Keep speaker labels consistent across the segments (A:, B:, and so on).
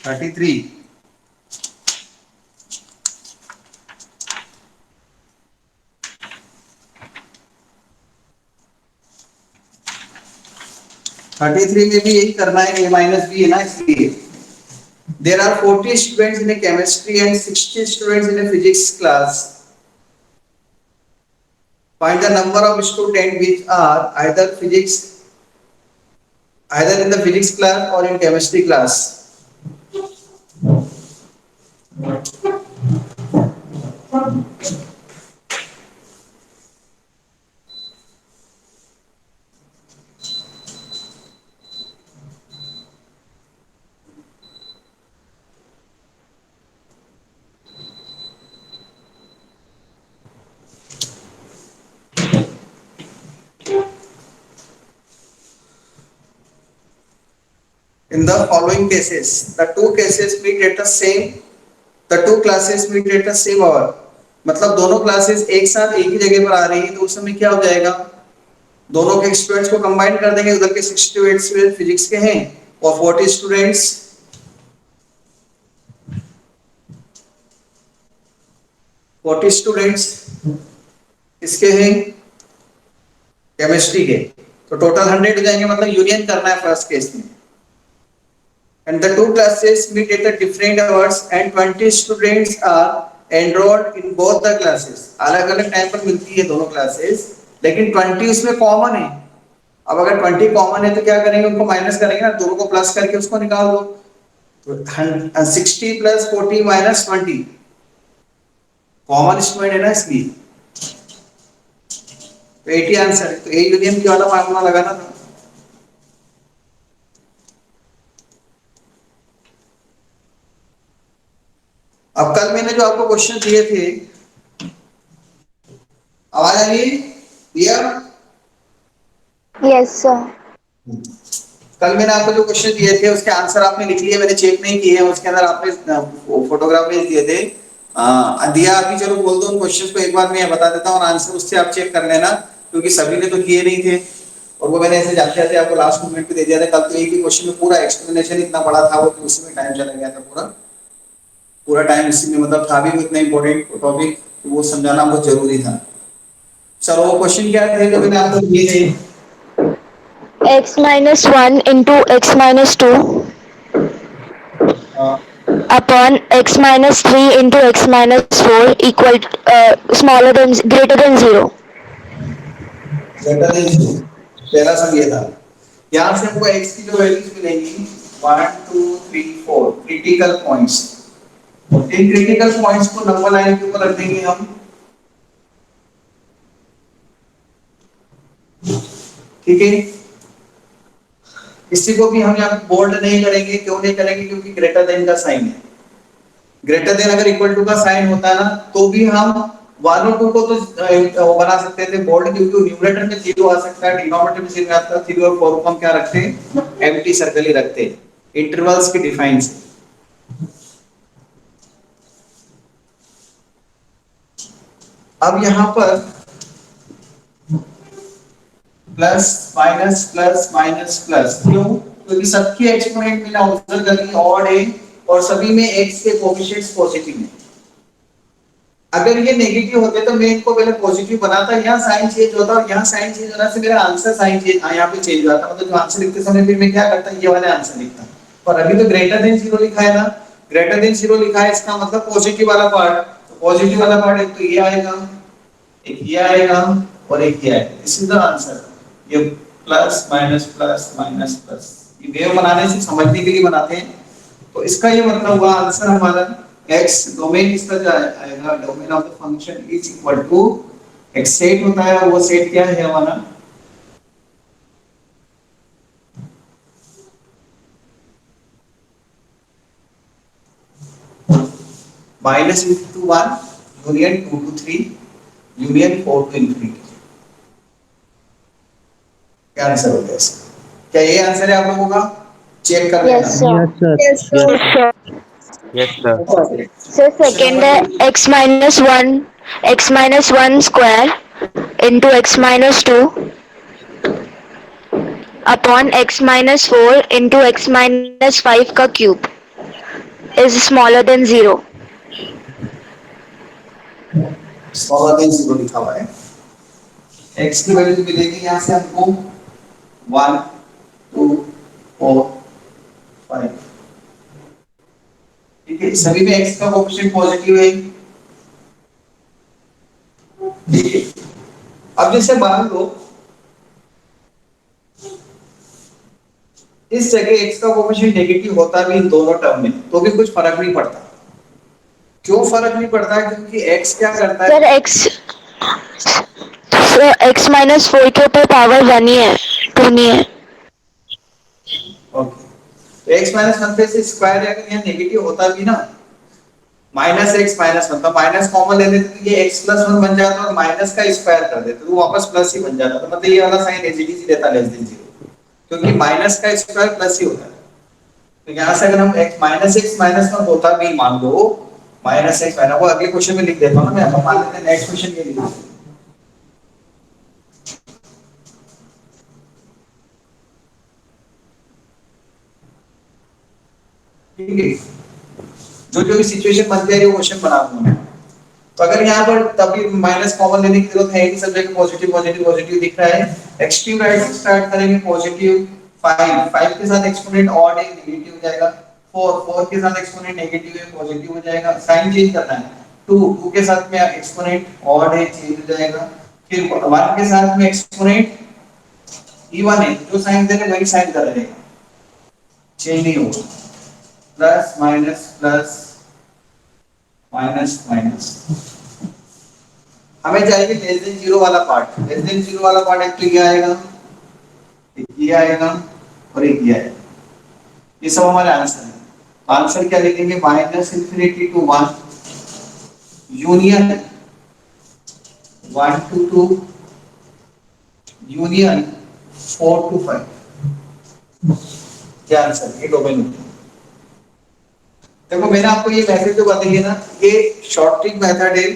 A: 33। 33 में भी यही करना है, a माइनस बी है ना, इसलिए there are 40 students in chemistry and 60 students in physics class. Find the number of student which are either in the physics class or in chemistry class. In the following cases, the two cases meet at the same, the two classes meet at the same hour. मतलब दोनों classes एक साथ एक ही जगह पर आ रही है, तो उस समय क्या हो जाएगा, दोनों के स्टूडेंट्स को कंबाइन कर देंगे। उधर के 60 स्टूडेंट्स फिजिक्स के हैं और 40 स्टूडेंट्स 40 स्टूडेंट्स इसके हैं केमिस्ट्री के, तो टोटल 100 हो जाएंगे। मतलब यूनियन करना है फर्स्ट केस में। And the two classes meet at the different hours and 20 students are enrolled in both the classes. अलग अलग टाइम पर मिलती है दोनों क्लासेस, लेकिन 20 उसमें कॉमन है। अब अगर 20 कॉमन है तो क्या करेंगे, उनको माइनस करेंगे ना, दोनों को प्लस करके उसको निकाल दो। तो 60 प्लस 40 माइनस 20 कॉमन स्टूडेंट है ना, इसलिए तो 80 आंसर है। तो ए यूनियन की वाला फार्मूला लगाना था। अब कल मैंने जो आपको क्वेश्चन दिए थे, आवाज आ रही है भैया?
B: Yes sir.
A: कल मैंने आपको जो क्वेश्चन दिए थे उसके आंसर आपने लिख लिए, मैंने चेक नहीं किए हैं। उसके अंदर आपने फोटोग्राफ भेज दिए थे। दिया अभी, चलो बोल दो उन क्वेश्चन को एक बार मैं बता देता हूँ और आंसर उससे आप चेक कर लेना, क्योंकि सभी ने तो किए नहीं थे और वो मैंने ऐसे जाते जाते आपको लास्ट मोमेंट पे दे दिया था। कल तो एक ही क्वेश्चन में पूरा एक्सप्लेनेशन इतना बड़ा था वो कि उसमें टाइम चला गया था। पूरा पूरा टाइम इसी में मतलब था भी इतना इंपॉर्टेंट टॉपिक, वो समझाना बहुत जरूरी था। चलो वो क्वेश्चन क्या थे जो मैंने आपको दिए थे?
B: x minus 1 into x minus 2 upon x minus 3 into x minus 4 equal smaller than greater than 0.
A: Greater than 0 पहला सम ये था। यहाँ से हमको x की जो वैल्यूज मिलेंगी 1 2 3 4 critical points. In critical points को नंबर लाइन के ऊपर रख देंगे हम, ठीक है। इसी को भी हम यहाँ बोल्ड नहीं करेंगे। क्यों नहीं करेंगे? क्योंकि ग्रेटर देन का साइन है। ग्रेटर देन अगर इक्वल टू का साइन होता ना तो भी हम 1 और 2 को तो वो बना सकते थे बोल्ड, क्योंकि न्यूमरेटर में 0 आ सकता है, डिनोमिनेटर में 0 आता है। 3 और 4 को हम क्या रखते हैं? एम्प्टी सर्कल ही रखते हैं, इंटरवल्स की डिफाइन से। अब यहाँ पर प्लस माइनस प्लस, क्यों? क्योंकि सबकी एक्सपोनेंट मैंने ऑब्जर्व कर ली ऑड है और सभी में x के कोएफिशिएंट्स पॉजिटिव हैं। अगर ये नेगेटिव होते तो मैं इनको पहले पॉजिटिव बनाता, यहाँ साइन चेंज होता और यहाँ साइन चेंज होने से मेरा आंसर साइन चेंज यहाँ पे चेंज हो जाता। मतलब जो आंसर लिखते समय फिर मैं क्या करता, ये वाले आंसर लिखता। और अभी तो ग्रेटर देन 0 लिखा है ना, ग्रेटर देन 0 लिखा है, इसका मतलब पॉजिटिव वाला पार्ट। तो पॉजिटिव वाला पार्ट एक तो ये आएगा, एक ये आएगा और एक ये आएगा। This is the answer. ये प्लस माइनस प्लस ये वेव बनाने से समझने के लिए बनाते हैं। तो इसका ये मतलब हुआ आंसर हमारा x डोमेन इसका जो आएगा, domain of the function is equal to x set होता है। वो सेट क्या है हमारा? Minus to 1 union 2 to 3 union 4 to infinity. क्या आंसर हो गया इसका? क्या ये आंसर है आप लोगों का? चेक कर लेना।
B: Yes sir.
C: Yes, sir.
B: Yes
C: Yes,
B: sir.
D: Yes, sir.
B: Sir second है x minus 1 square into x minus 2 upon x minus 4 into x minus 5 का cube. is smaller than 0.
A: Smaller than zero लिखा हुआ है। x की value मिलेगी यहाँ से हमको 1 2 4 5। ठीक है, सभी में x का कोएफिशिएंट पॉजिटिव है। ठीक है, अब जैसे मान लो इस जगह x का कोएफिशिएंट नेगेटिव होता भी इन दोनों टर्म में तो भी कुछ फर्क नहीं पड़ता। क्यों फर्क नहीं पड़ता? क्योंकि x क्या करता है?
B: सर x माइनस 4 के ऊपर पावर 1 ही है, 2 नहीं है।
A: ओके, तो x माइनस 1 पे से स्क्वायर है, अगर यहाँ नेगेटिव होता भी ना माइनस एक्स माइनस 1, तो माइनस कॉमन ले लेते तो ये x प्लस 1 बन जाता और माइनस का स्क्वायर कर देते तो वापस प्लस ही बन जाता। तो मतलब ये वाला साइन एज इट इज रहता लेस देन 0, क्योंकि माइनस का स्क्वायर प्लस ही होता है। तो यहाँ से अगर हम x माइनस 1 होता भी मान लो माइनस एक्स माइनस, वो अगले क्वेश्चन में लिख देता हूँ ना मैं, अब मान लेते हैं नेक्स्ट क्वेश्चन ये लिख, ठीक है, जो जो भी सिचुएशन बनती है वो क्वेश्चन बना दूंगा। तो अगर यहाँ पर तभी माइनस कॉमन लेने की जरूरत है नहीं, सब जगह पॉजिटिव पॉजिटिव पॉजिटिव दिख रहा है। एक्सट्रीम राइट से स्टार्ट करेंगे, पॉजिटिव 5 5 के साथ एक्सपोनेंट ऑड है नेगेटिव हो जाएगा, 4 4 के साथ एक्सपोनेंट नेगेटिव है पॉजिटिव हो जाएगा, साइन चेंज करना है। 2 2 के साथ में एक्सपोनेंट ऑड है चेंज हो जाएगा, फिर 1 के साथ में एक्सपोनेंट इवन है, जो साइन दे रहे वही साइन कर रहे हैं, चेंज नहीं होगा, प्लस माइनस माइनस माइनस। हमें चाहिए लेस देन जीरो वाला पार्ट, लेस देन जीरो वाला पार्ट एक तो ये आएगा, एक ये आएगा और एक ये आएगा, ये सब हमारे आंसर है। तो आंसर क्या लिखेंगे? Minus infinity to 1 union 1 to 2 union 4 to 5, क्या आंसर ये डोमेन होता है। देखो मैंने आपको ये मेथड जो बताई ना, ये शॉर्ट ट्रिक मेथड है।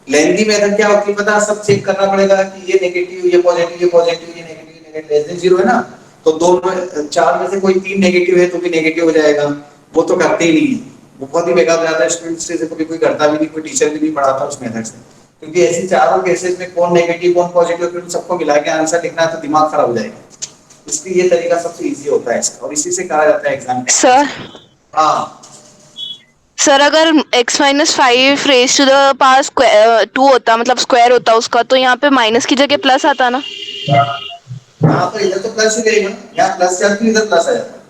A: लेंथी मेथड क्या होती है पता, सब चेक करना पड़ेगा कि ये नेगेटिव ये पॉजिटिव ये पॉजिटिव ये नेगेटिव ये नेगेटिव, लेस देन जीरो है ना, तो दोनों चार में से कोई तीन नेगेटिव है तो भी नेगेटिव हो जाएगा, वो तो करते ही नहीं है, वो बहुत ही बेकार हो जाता है स्टूडेंट्स से, कभी कोई करता भी नहीं, कोई टीचर भी नहीं पढ़ाता उस मेथड से, क्योंकि ऐसे चारों केसेस में कौन नेगेटिव कौन पॉजिटिव फिर सबको मिला के आंसर लिखना है तो दिमाग खराब हो जाएगा। इसलिए ये तरीका सबसे इजी होता है इसका, और इसी से कहा जाता है एग्जाम
C: सर
A: हाँ
C: सर अगर x minus 5 raise to the power 2 होता, मतलब स्क्वायर होता उसका, तो यहाँ पे माइनस की जगह प्लस आता ना।
A: हाँ तो इधर तो प्लस ही रहेगा, यहाँ प्लस से आती इधर प्लस आ जाता।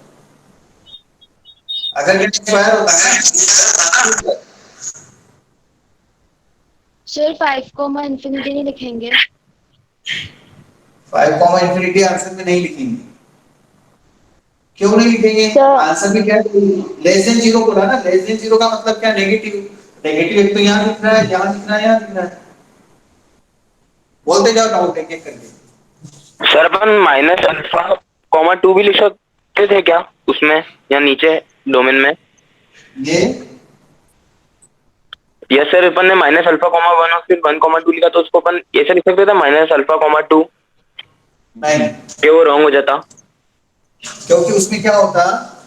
A: अगर ये स्क्वायर होता है
B: सर 5 को हम इंफिनिटी नहीं लिखेंगे।
A: 5 कॉमा इंफिनिटी आंसर में नहीं लिखेंगे। क्यों नहीं लिखेंगे?
B: सर
A: आंसर में क्या है? लेस देन जीरो बोला ना, लेस देन जीरो का मतलब क्या? नेगेटिव। नेगेटिव एक तो यहाँ दिख रहा है, यहाँ दिख रहा है, यहाँ दिख रहा है, बोलते जाओ डाउट एक एक करके।
D: सर अपन माइनस अल्फा कॉमा 2 भी लिख सकते थे क्या उसमें, या नीचे डोमेन में?
A: ये
D: यस सर, अपन ने माइनस अल्फा कॉमा 1 और फिर 1 कॉमा 2 लिखा, तो उसको अपन ऐसे लिख सकते थे माइनस अल्फा कॉमा 2,
A: नहीं,
D: कि वो रॉन्ग हो जाता।
A: क्योंकि उसमें क्या होता,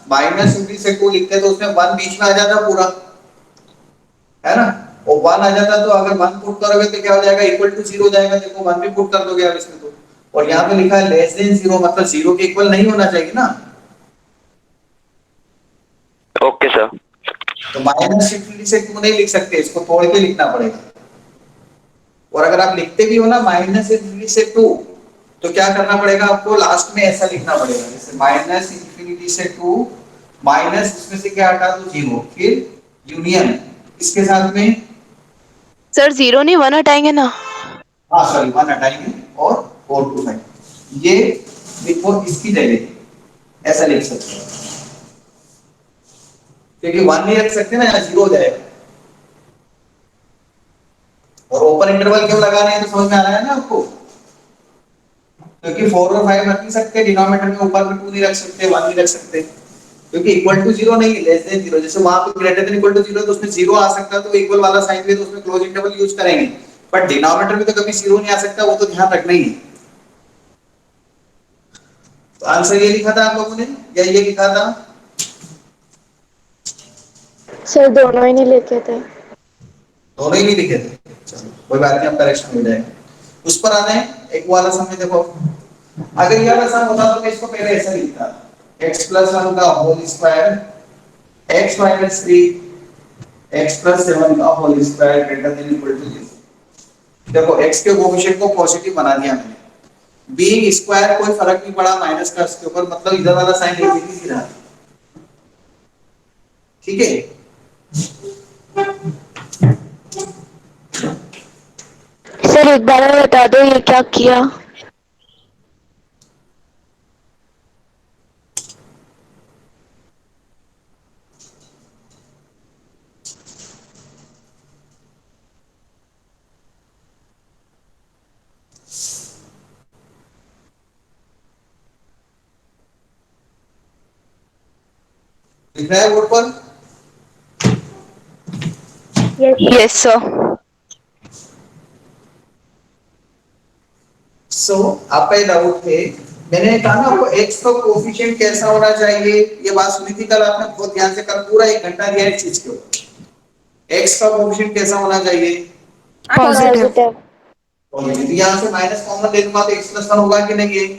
A: माइनस इंफिनिटी से 2 लिखते तो उसमें 1 बीच में आ जाता पूरा, है ना, वो 1 आ जाता, तो अगर 1 पुट करोगे तो क्या हो जाएगा? इक्वल टू 0 हो जाएगा। देखो 1 भी पुट कर दोगे आप इसमें तो, और यहाँ पे लिखा है लेस देन 0, मतलब 0 के इक्वल नहीं होना चाहिए ना।
D: Okay sir.
A: तो माइनस इंफिनिटी से 2 नहीं लिख सकते, इसको तोड़ के लिखना पड़ेगा। और अगर आप लिखते भी हो ना माइनस इंफिनिटी से 2, तो क्या करना पड़ेगा आपको? लास्ट में ऐसा लिखना पड़ेगा, जैसे माइनस इंफिनिटी से 2 माइनस इसमें से क्या हटा दो? 0, फिर यूनियन इसके साथ में,
C: सर 0 नहीं 1 हटाएंगे ना।
A: हाँ सॉरी 1 हटाएंगे और 4 टू 5, ये देखो इसकी जगह ऐसा लिख सकते हैं, क्योंकि 1 नहीं रख सकते ना, यहाँ 0 हो जाएगा। और ओपन इंटरवल क्यों लगाने हैं तो समझ में आ रहा है ना आपको, क्योंकि 4 और 5 रख नहीं सकते डिनोमिनेटर में, ऊपर में 2 नहीं रख सकते, 1 नहीं रख सकते, क्योंकि इक्वल टू 0 नहीं, लेस देन 0। जैसे वहां पे ग्रेटर देन इक्वल टू 0 तो उसमें 0 आ सकता है, तो इक्वल वाला साइन भी तो उसमें क्लोज इंटरवल यूज करेंगे, बट डिनोमिनेटर में तो कभी 0 नहीं आ सकता, वो तो ध्यान रखना ही है। तो आंसर ये लिखा था आप लोगों ने, या ये लिखा था?
B: सर दोनों ही नहीं लिखे थे।
A: दोनों ही नहीं लिखे थे, चलो कोई बात नहीं, अब करेक्शन हो जाएगा। उस पर आना है, एक वाला सम में देखो, अगर ये वाला सम होता तो मैं इसको पहले ऐसा लिखता, x+1 का whole square x minus 3 x+7 का whole square greater than equal to 0। देखो x के कोएफिशिएंट को पॉजिटिव बना दिया मैंने, बीइंग स्क्वायर कोई फर्क नहीं पड़ा माइनस का इसके ऊपर, मतलब इधर वाला साइन नेगेटिव ही रहा, ठीक है।
B: सर एक बार और बता दो ये क्या किया।
A: लिख रहा है बोर्ड पर?
C: Yes sir.
A: सो आपका ये डाउट है, मैंने कहा ना आपको x का कोएफिशिएंट कैसा होना चाहिए, ये बात सुनी थी कल आपने, बहुत ध्यान से, कल पूरा 1 घंटा दिया इस चीज के ऊपर। x का कोएफिशिएंट कैसा होना चाहिए?
C: पॉजिटिव।
A: पॉजिटिव। यहाँ से माइनस कॉमन ले लूंगा तो x+1 होगा कि नहीं?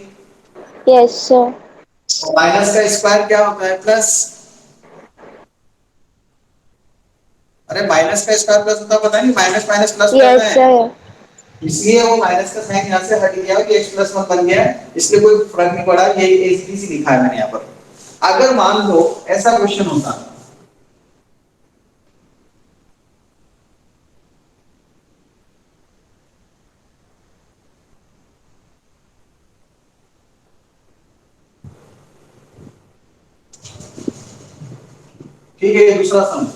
B: Yes sir.
A: और माइनस का स्क्वायर क्या होता है? प्लस। अरे माइनस का स्क्वायर प्लस होता है, पता नहीं, माइनस माइनस प्लस रहता
B: यस
A: है,
B: सर।
A: इसलिए वो माइनस का साइन यहाँ से हट गया कि x+1 बन गया, इसलिए कोई फर्क नहीं पड़ा, ये एबीसी लिखा है मैंने यहाँ पर। अगर मान लो ऐसा क्वेश्चन होता, ठीक है, दूसरा सम,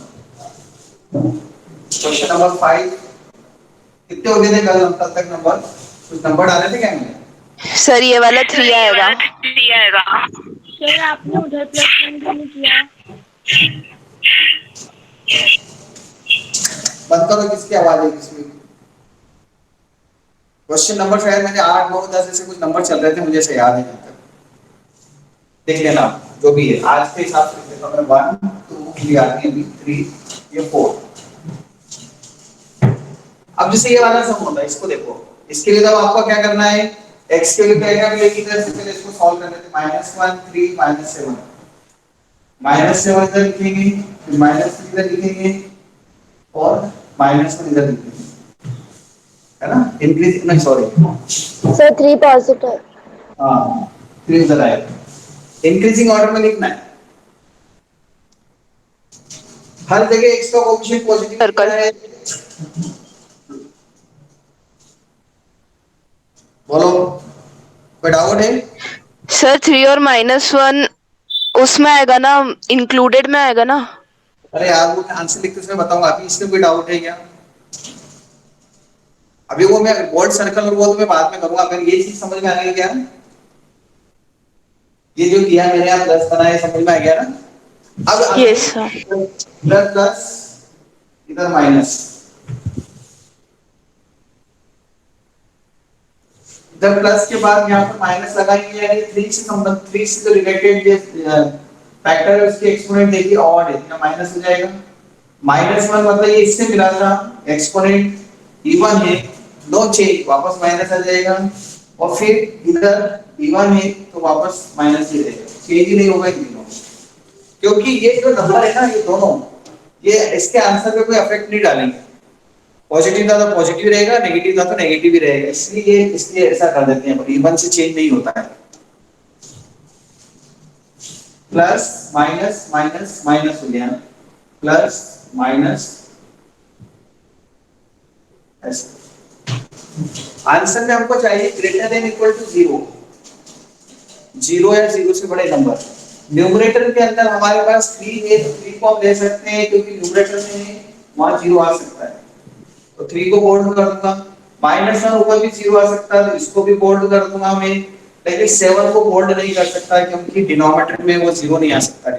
A: क्वेश्चन नंबर 5, कितने हो गए थे कल तक नंबर? कुछ नंबर डाले थे क्या मैंने?
C: सर ये वाला 3 आएगा।
B: सर आपने उधर प्लस 1 क्यों नहीं किया?
A: बंद करो, किसकी आवाज है किसमें? क्वेश्चन नंबर शायद मैंने 8 9 10 ऐसे कुछ नंबर चल रहे थे, मुझे से याद है यहाँ तक, देख लेना जो भी है आज के हिसाब से। देखो मैं 1 2 3 आगे अभी 3 ये 4। अब जैसे ये वाला सम होता है, इसको देखो, इसके लिए तो आपको क्या करना है, x के लिए क्या है, लेकिन इधर से पहले इसको सॉल्व कर लेते हैं। -1 3 -7, -7 इधर लिखेंगे, फिर -3 इधर लिखेंगे और -1 इधर लिखेंगे, है ना? इंक्रीज नहीं, सॉरी
B: सर 3 पॉजिटिव।
A: हाँ 3 इधर आएगा, इंक्रीजिंग ऑर्डर में लिखना है, हर जगह x का कोएफिशिएंट पॉजिटिव
C: सर्कल।
A: लिखना है। बोलो, कोई डाउट है?
C: सर 3 और -1 उसमें आएगा ना, इंक्लूडेड में आएगा ना?
A: अरे यार वो आंसर लिखते समय बताऊंगा, अभी इसमें कोई डाउट है क्या? अभी वो मैं बोर्ड सर्कल और वो तो मैं बाद में करूंगा, अगर ये चीज समझ में आ गई क्या, ये जो किया मैंने, आप प्लस बनाए, समझ में आ गया ना? अब
C: यस सर।
A: प्लस प्लस इधर माइनस, इधर प्लस के बाद यहाँ पर माइनस लगाएंगे, यानी 3 से संबंध, 3 से जो रिलेटेड ये फैक्टर है उसके एक्सपोनेंट देखिए ऑड है, या माइनस हो जाएगा। -1 मतलब ये इससे मिला था, एक्सपोनेंट इवन है, नो चेंज, वापस माइनस आ जाएगा, और फिर इधर इवन है तो वापस माइनस ही रहेगा, चेंज ही नहीं होगा इन दोनों, क्योंकि ये जो नंबर है ना, ये दोनों, ये इसके आंसर पे कोई इफेक्ट नहीं डालेंगे, पॉजिटिव था तो पॉजिटिव रहेगा, नेगेटिव था तो नेगेटिव ही रहेगा, इसलिए ऐसा कर देते हैं, इवन से चेंज नहीं होता है। प्लस माइनस माइनस माइनस हो गया, प्लस माइनस, ऐसे आंसर में हमको चाहिए ग्रेटर देन इक्वल टू 0, 0 या 0 से बड़े नंबर। न्यूमरेटर के अंदर हमारे पास 3 है, तो 3 को हम ले सकते हैं, क्योंकि न्यूमरेटर में वहां 0 आ सकता है, तो 3 को बोल्ड कर दूंगा। -1 ऊपर भी 0 आ सकता है, तो इसको भी बोल्ड कर दूंगा मैं, लेकिन 7 को बोल्ड नहीं कर सकता, क्योंकि डिनोमिनेटर में वो 0 नहीं आ सकता,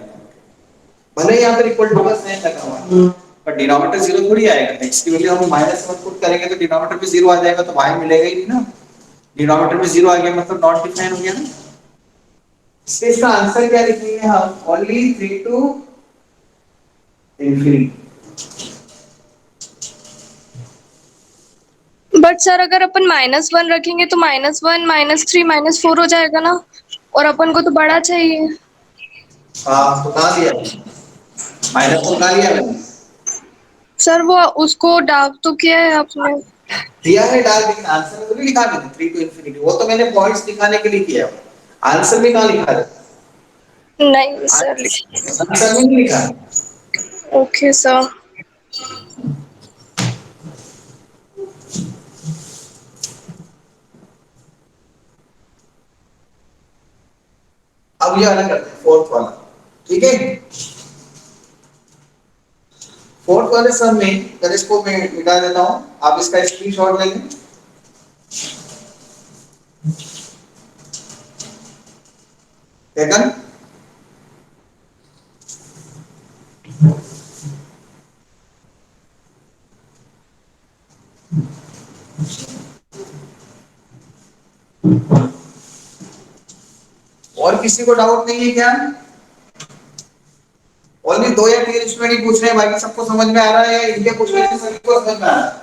A: भले यहाँ पर इक्वल टू का साइन लगा हुआ है, पर डिनोमिनेटर 0 थोड़ी आएगा, x की वैल्यू हम -1 पुट करेंगे तो डिनोमिनेटर में 0 आ जाएगा, तो y मिलेगा ही नहीं ना, डिनोमिनेटर में 0 आ गया मतलब नॉट डिफाइन हो गया ना। इसका आंसर क्या लिखेंगे हम, only 3 to infinity.
E: But sir अगर अपन -1 रखेंगे तो -1 -3 -4 हो जाएगा ना, और अपन को तो बड़ा चाहिए।
A: हाँ तो कहाँ लिया, माइनस तो कहाँ लिया मैंने,
E: सर वो उसको डार्क तो किया है आपने।
A: दिया है डाल, लेकिन आंसर में तो नहीं लिखा मैंने 3 to infinity, वो तो मैंने पॉइंट्स दिखाने के लिए किया, आंसर में कहाँ लिखा है,
E: नहीं सर
A: आंसर में नहीं लिखा है।
E: Okay sir.
A: अब ये वाला करते हैं, फोर्थ वाला, ठीक है। फोर्थ वाले सम में पहले इसको मैं मिटा देता हूं, आप इसका स्क्रीनशॉट ले लें। टेकन, और किसी को डाउट नहीं है क्या, ओनली 2 या 3 स्टूडेंट ही पूछ रहे हैं, बाकी सबको समझ में आ रहा है, या इनके पूछने से सभी को समझ में आ रहा है।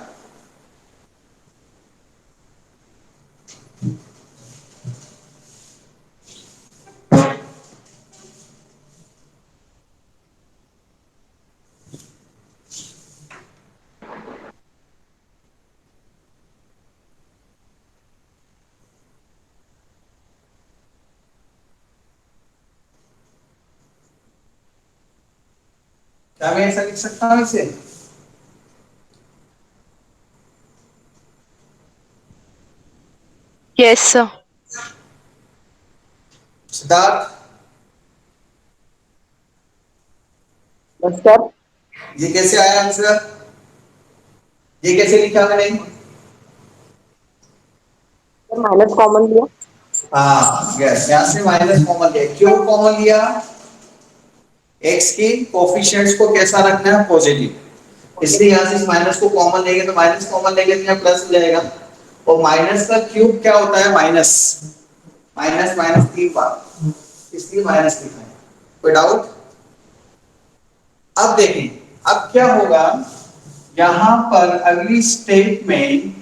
A: क्या मैं ऐसा लिख सकता हूं इसे,
C: यस सर।
A: सिद्धार्थ,
F: सर
A: ये कैसे आया आंसर, ये कैसे लिखा मैंने,
F: माइनस कॉमन लिया।
A: हाँ यस, यहाँ से माइनस कॉमन लिया, क्यों कॉमन लिया, एक्स की कोफिशिएंट्स को कैसा रखना है, पॉजिटिव, इसलिए यहाँ से माइनस को कॉमन लेंगे तो माइनस कॉमन लेंगे तो यहाँ प्लस हो जाएगा, और माइनस का क्यूब क्या होता है, माइनस, माइनस माइनस 3 बार, इसलिए माइनस लिखा है। कोई डाउट, अब देखें अब क्या होगा, यहां पर अगली स्टेप में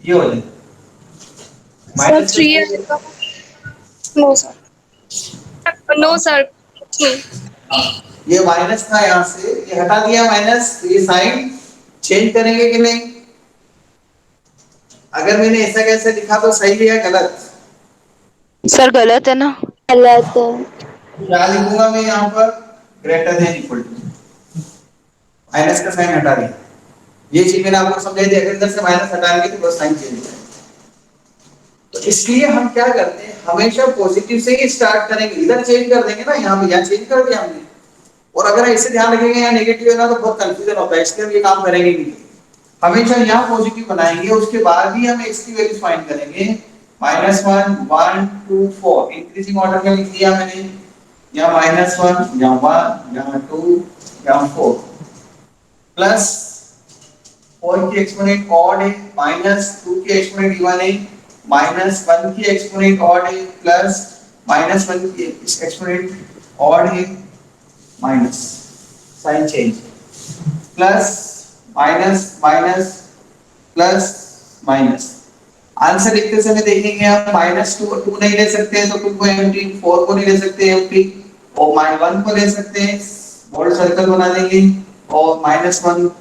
A: ये हो जाए
E: सर
A: माइनस
E: 3 आएगा। नो सर, नो सर,
A: ये माइनस था, यहां से ये हटा दिया माइनस, ये साइन चेंज करेंगे कि नहीं, अगर मैंने ऐसा कैसे लिखा तो सही है या गलत,
C: सर गलत है ना।
B: गलत है।
A: क्या लिखूंगा मैं यहाँ पर, greater than equal to, minus का साइन हटा दिया, ये चीज मैंने आपको समझाई थी, अगर इधर से माइनस हटाएंगे तो बस साइन चेंज हो जाएगा। तो इसलिए हम क्या करते हैं, हमेशा पॉजिटिव से ही स्टार्ट करेंगे, इधर चेंज कर देंगे ना, यहाँ पे यहाँ चेंज कर दिया हमने, और अगर ऐसे ध्यान रखेंगे यहाँ नेगेटिव है ना तो बहुत कंफ्यूजन होता है, इसलिए हम ये काम करेंगे नहीं, हमेशा यहाँ पॉजिटिव बनाएंगे, उसके बाद ही हम x की वैल्यू फाइंड करेंगे, -1 1 2 4 इंक्रीजिंग ऑर्डर में लिख दिया मैंने, यहाँ -1 यहाँ 1 यहाँ 2 यहाँ 4 प्लस 4 की एक्सपोनेंट ऑड है, -2 की एक्सपोनेंट इवन है, -1 की एक्सपोनेंट ऑड है, प्लस -1 की एक्सपोनेंट ऑड है, minus sign change, plus minus minus plus minus, answer लिखते समय देखेंगे आप -2 नहीं ले सकते हैं तो 2 को एम्प्टी, 4 को नहीं ले सकते एम्प्टी, और -1 को ले सकते हैं, बोल्ड सर्कल बना देंगे, और -1,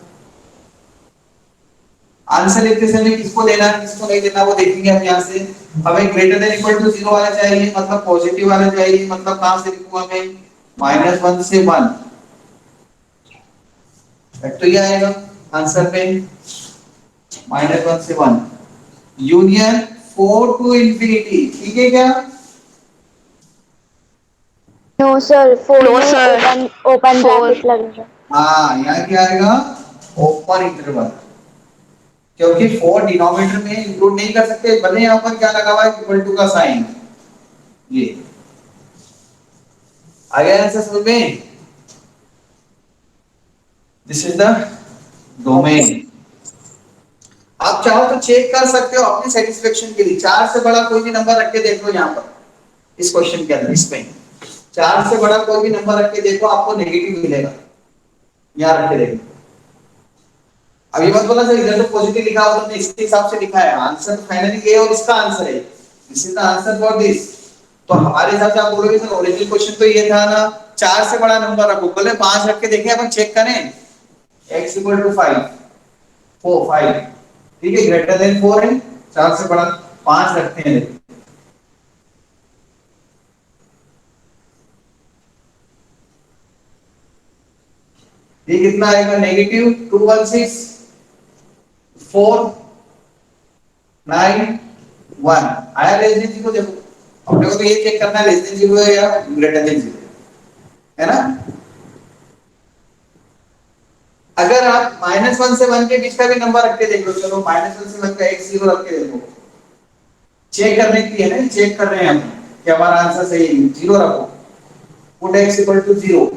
A: आंसर लिखते समय किसको लेना है किसको नहीं लेना वो देखेंगे हम यहाँ से, हमें ग्रेटर देन इक्वल टू 0 वाला चाहिए, मतलब पॉजिटिव वाला चाहिए, मतलब कहां से लिखूंगा मैं, -1 से 1, तो ये आएगा आंसर पे, -1 से 1, यूनियन 4 टू इंफिनिटी, ठीक है क्या,
B: नो सर, 4
C: नो
B: में
C: सर,
B: ओपन
C: 4
B: ब्रैकेट लगेगा।
A: हाँ यहाँ क्या आएगा, ओपन इंटरवल, क्योंकि 4 डिनोमिनेटर में इंक्लूड नहीं कर सकते, बने यहाँ पर क्या लगा हुआ है, इक्वल टू का साइन, ये आ गया आंसर समझ में, दिस इज द डोमेन। आप चाहो तो चेक कर सकते हो अपनी सेटिस्फेक्शन के लिए, 4 से बड़ा कोई भी नंबर रख के देख लो यहाँ पर, इस क्वेश्चन के अंदर इसमें 4 से बड़ा कोई भी नंबर रख के देखो आपको नेगेटिव मिलेगा, यहाँ रख के देखो। अब ये मत बोला सर इधर तो पॉजिटिव लिखा हुआ तो इसके हिसाब से लिखा है, आंसर तो फाइनली ये और इसका आंसर है, this is the answer for this. तो हमारे हिसाब से आप बोलोगे सर ओरिजिनल क्वेश्चन तो ये था ना 4 से बड़ा नंबर रखो, बोले 5 रख के देखें अपन चेक करें, x इक्वल टू 5 4 5 ठीक है, ग्रेटर देन 4 है, 4 से बड़ा 5 रखते हैं। ये कितना आएगा नेगेटिव 216 4 9 1 आया लेस देन 0। देखो अपने को तो ये चेक करना है लेस देन 0 है या ग्रेटर देन 0 है ना। अगर आप -1 से 1 के बीच का भी नंबर रख के देख लो, चलो -1 से 1 का x 0 रख के देखो, चेक करने के लिए है ना, चेक कर रहे हैं हम कि हमारा आंसर सही है, 0 रखो, put x equal to 0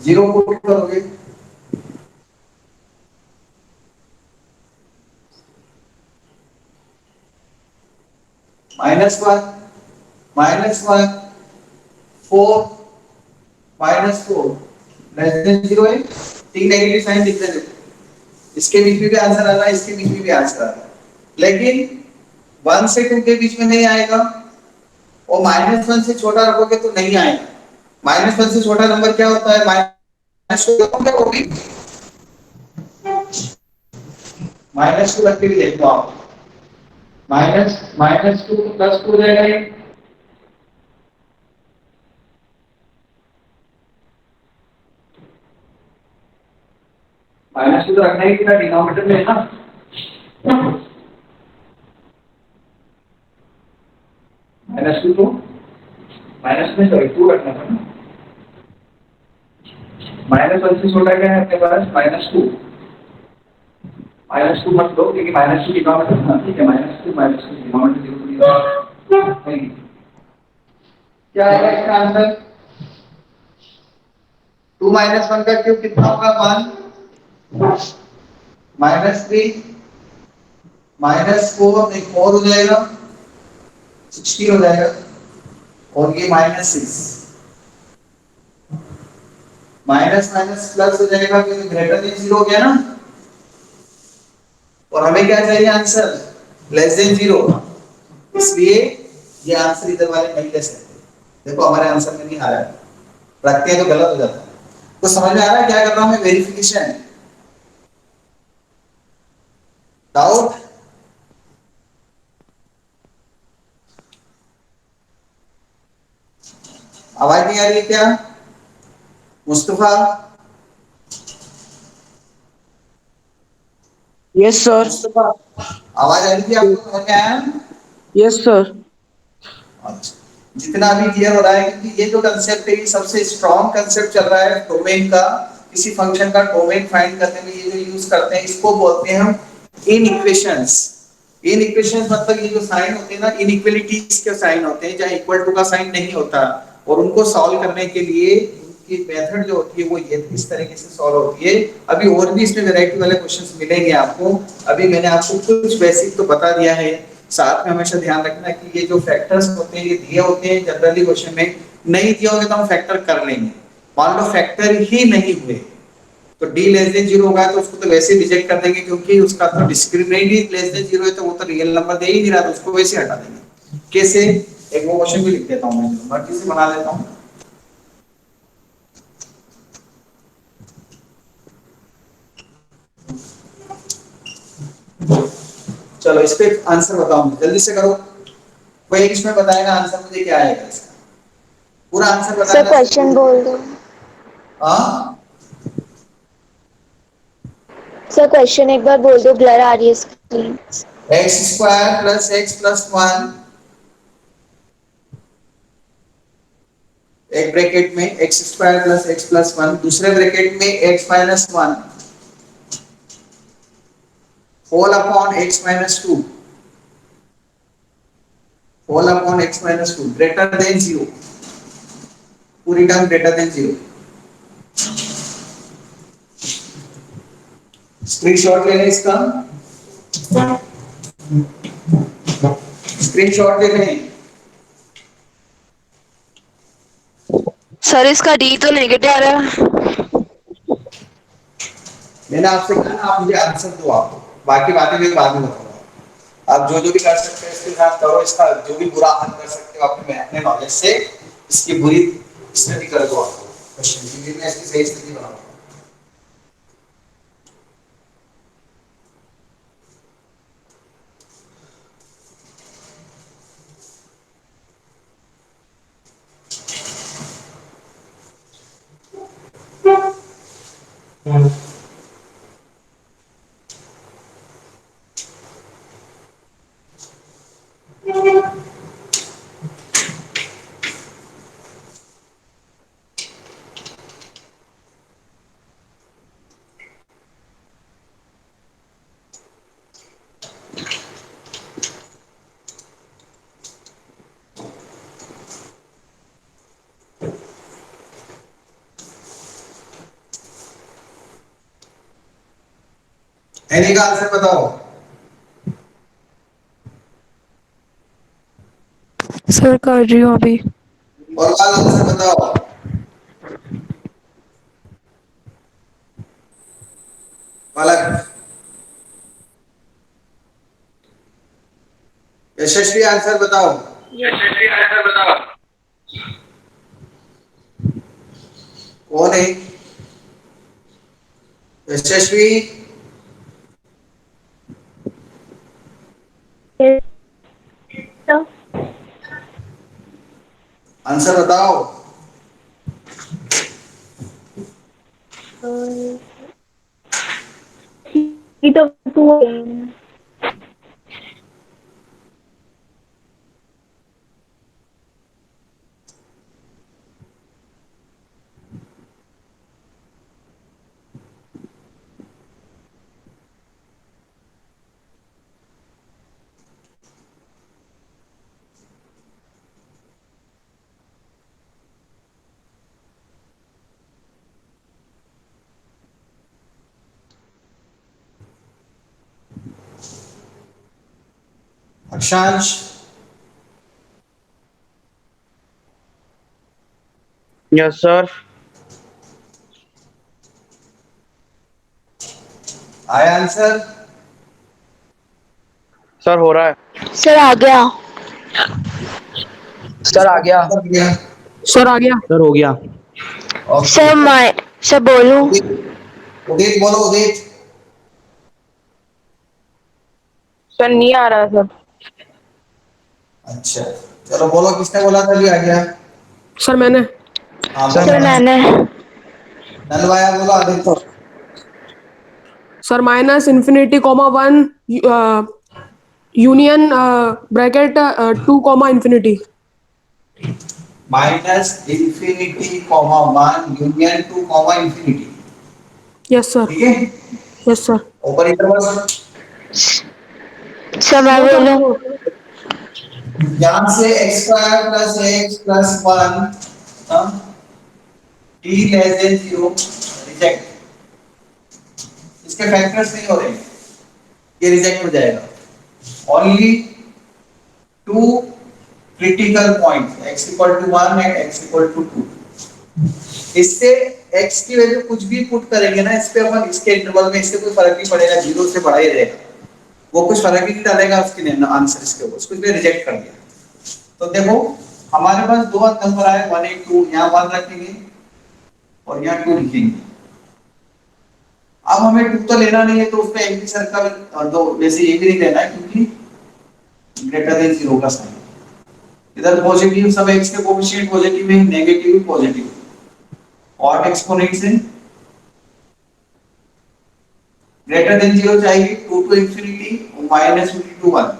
A: 0 put करोगे -1 -1 4 -4 लेस देन 0 है, तीन नेगेटिव साइन दिख रहे हैं, इसके बीच में भी आंसर आ रहा है, इसके बीच में भी आंसर आ रहा है, लेकिन 1 से 2 के बीच में नहीं आएगा और -1 से छोटा रखोगे तो नहीं आएगा। -1 से छोटा नंबर क्या होता है, -2 होगा वो भी -2 रख के भी देख लो आप, -2 तो +2 हो जाएगा ये, -2 तो रखना ही था डिनोमिनेटर में है ना, -2 तो माइनस में सॉरी 2 रखना था ना, -1 से छोटा क्या है अपने पास -2 मत लो क्योंकि -2 डिनोमिनेटर ना, ठीक है, -2 डिनोमिनेटर 0 क्या आएगा इसका आंसर, 2 -1 का क्यूब कितना होगा 1 -3 -4 नहीं 4 हो जाएगा 16 हो जाएगा और ये -6 माइनस माइनस प्लस हो जाएगा क्योंकि ग्रेटर देन 0 हो गया ना, और हमें क्या चाहिए आंसर लेस देन 0, इसलिए ये आंसर इधर वाले नहीं ले सकते। देखो हमारे आंसर में नहीं आ रहा है, रखते हैं तो गलत हो जाता है। तो समझ में आ रहा है क्या कर रहा हूं मैं, वेरिफिकेशन, डाउट, आवाज नहीं आ रही है क्या मुस्तफा?
G: Yes sir.
A: मुस्तफा आवाज आ रही थी आपको, समझ में आया?
G: Yes sir.
A: अच्छा, जितना भी क्लियर हो रहा है क्योंकि ये जो कंसेप्ट है ये सबसे स्ट्रॉन्ग कंसेप्ट चल रहा है डोमेन का, किसी फंक्शन का डोमेन फाइंड करने में ये जो यूज करते हैं इसको बोलते हैं हम इनइक्वेशंस। इनइक्वेशंस मतलब ये जो साइन होते हैं ना, इनइक्वालिटीज के साइन होते हैं जहां इक्वल टू का साइन नहीं होता, और उनको सॉल्व करने के लिए की मेथड जो होती है वो ये इस तरीके से सॉल्व होती है। अभी और भी इसमें वैरायटी वाले क्वेश्चंस मिलेंगे आपको, अभी मैंने आपको कुछ बेसिक तो बता दिया है। साथ में हमेशा ध्यान रखना कि ये जो फैक्टर्स होते हैं ये दिए होते हैं जनरली क्वेश्चन में, नहीं दिए होंगे तो हम फैक्टर कर लेंगे। मान लो फैक्टर ही नहीं हुए तो d लेस देन 0 होगा तो उसको तो वैसे रिजेक्ट कर देंगे क्योंकि उसका तो डिस्क्रिमिनेंट ही लेस देन 0 है, तो वो तो रियल नंबर दे ही नहीं रहा, तो उसको वैसे हटा देंगे। कैसे, एक वो क्वेश्चन भी लिख देता हूं मैं, मर्जी से बना लेता हूं। चलो इस पे आंसर बताओ, जल्दी से करो, कोई एक इसमें बताएगा आंसर मुझे क्या आएगा इसका, पूरा आंसर
B: सर
A: बताना।
B: क्वेश्चन बोल दो।
A: हाँ
B: सर क्वेश्चन एक बार बोल दो, ब्लर आ रही है स्क्रीन।
A: x² + x + 1 एक ब्रैकेट में x² + x + 1, दूसरे ब्रैकेट में x - 1 whole upon x - 2 whole upon x - 2 greater than 0, पूरी टर्म ग्रेटर देन 0। स्क्रीनशॉट ले लें इसका, स्क्रीनशॉट ले लें।
C: सर इसका डी तो नेगेटिव आ रहा है।
A: मैंने आपसे कहा ना, आप मुझे आंसर दो, आप बाकी बातें मैं बाद में बताऊंगा। आप जो जो भी कर सकते हैं इसके साथ करो, इसका जो भी बुरा हल कर सकते हो अपने नॉलेज से, इसकी बुरी स्टडी कर दो आप क्वेश्चन की, मैं इसकी सही स्थिति बनाऊंगा। एनी का आंसर बताओ।
B: सर कर रही हूँ अभी।
A: और का आंसर बताओ। पलक, यशस्वी आंसर बताओ। यशस्वी आंसर बताओ। कौन है यशस्वी? आंसर बताओ।
B: ये तो तू
A: अक्षांश,
D: यस सर।
A: आया आंसर?
D: सर हो रहा है।
B: सर आ गया।
G: सर आ गया। सर आ गया। सर हो गया।
B: सर मैं सर बोलूं?
A: उदित बोलो, उदित।
F: सर नहीं आ रहा सर।
A: अच्छा चलो बोलो, किसने बोला था अभी आ गया?
G: सर मैंने।
A: हाँ
B: सर मैंने।
A: नलवाया बोलो Aditya.
G: Sir minus infinity comma 1 union bracket 2 comma infinity.
A: Minus infinity comma 1 union 2 comma infinity.
G: Yes sir.
A: ठीक है,
G: यस सर।
A: ऊपर इधर बस
B: सर मैं
G: नो सर
B: बोलूं?
G: नो।
A: यहाँ से x square plus x plus 1 t less than 0 reject. इसके फैक्टर्स नहीं हो रहे, ये रिजेक्ट हो जाएगा। Only two critical point x equal to 1 and x equal to 2। इससे x की वैल्यू कुछ भी पुट करेंगे ना इस पे अपन, इसके इंटरवल में इससे कोई फर्क नहीं पड़ेगा, 0 से बड़ा ही रहेगा, वो कुछ फर्क ही नहीं डालेगा उसके आंसर इसके ऊपर, उसको इसने रिजेक्ट कर दिया। तो देखो हमारे पास दो नंबर आए 1 8 2, यहाँ 1 रखेंगे और यहाँ 2 लिखेंगे। अब हमें 2 तो लेना नहीं है, तो उसमें एक भी सर्कल दो, वैसे ये भी नहीं लेना है क्योंकि ग्रेटर देन 0 का साइन। इधर पॉजिटिव सब x के कोएफिशिएंट पॉजिटिव है, नेगेटिव पॉजिटिव, और एक्सपोनेंट से ग्रेटर देन 0 चाहिए, 2 to infinity minus to 1।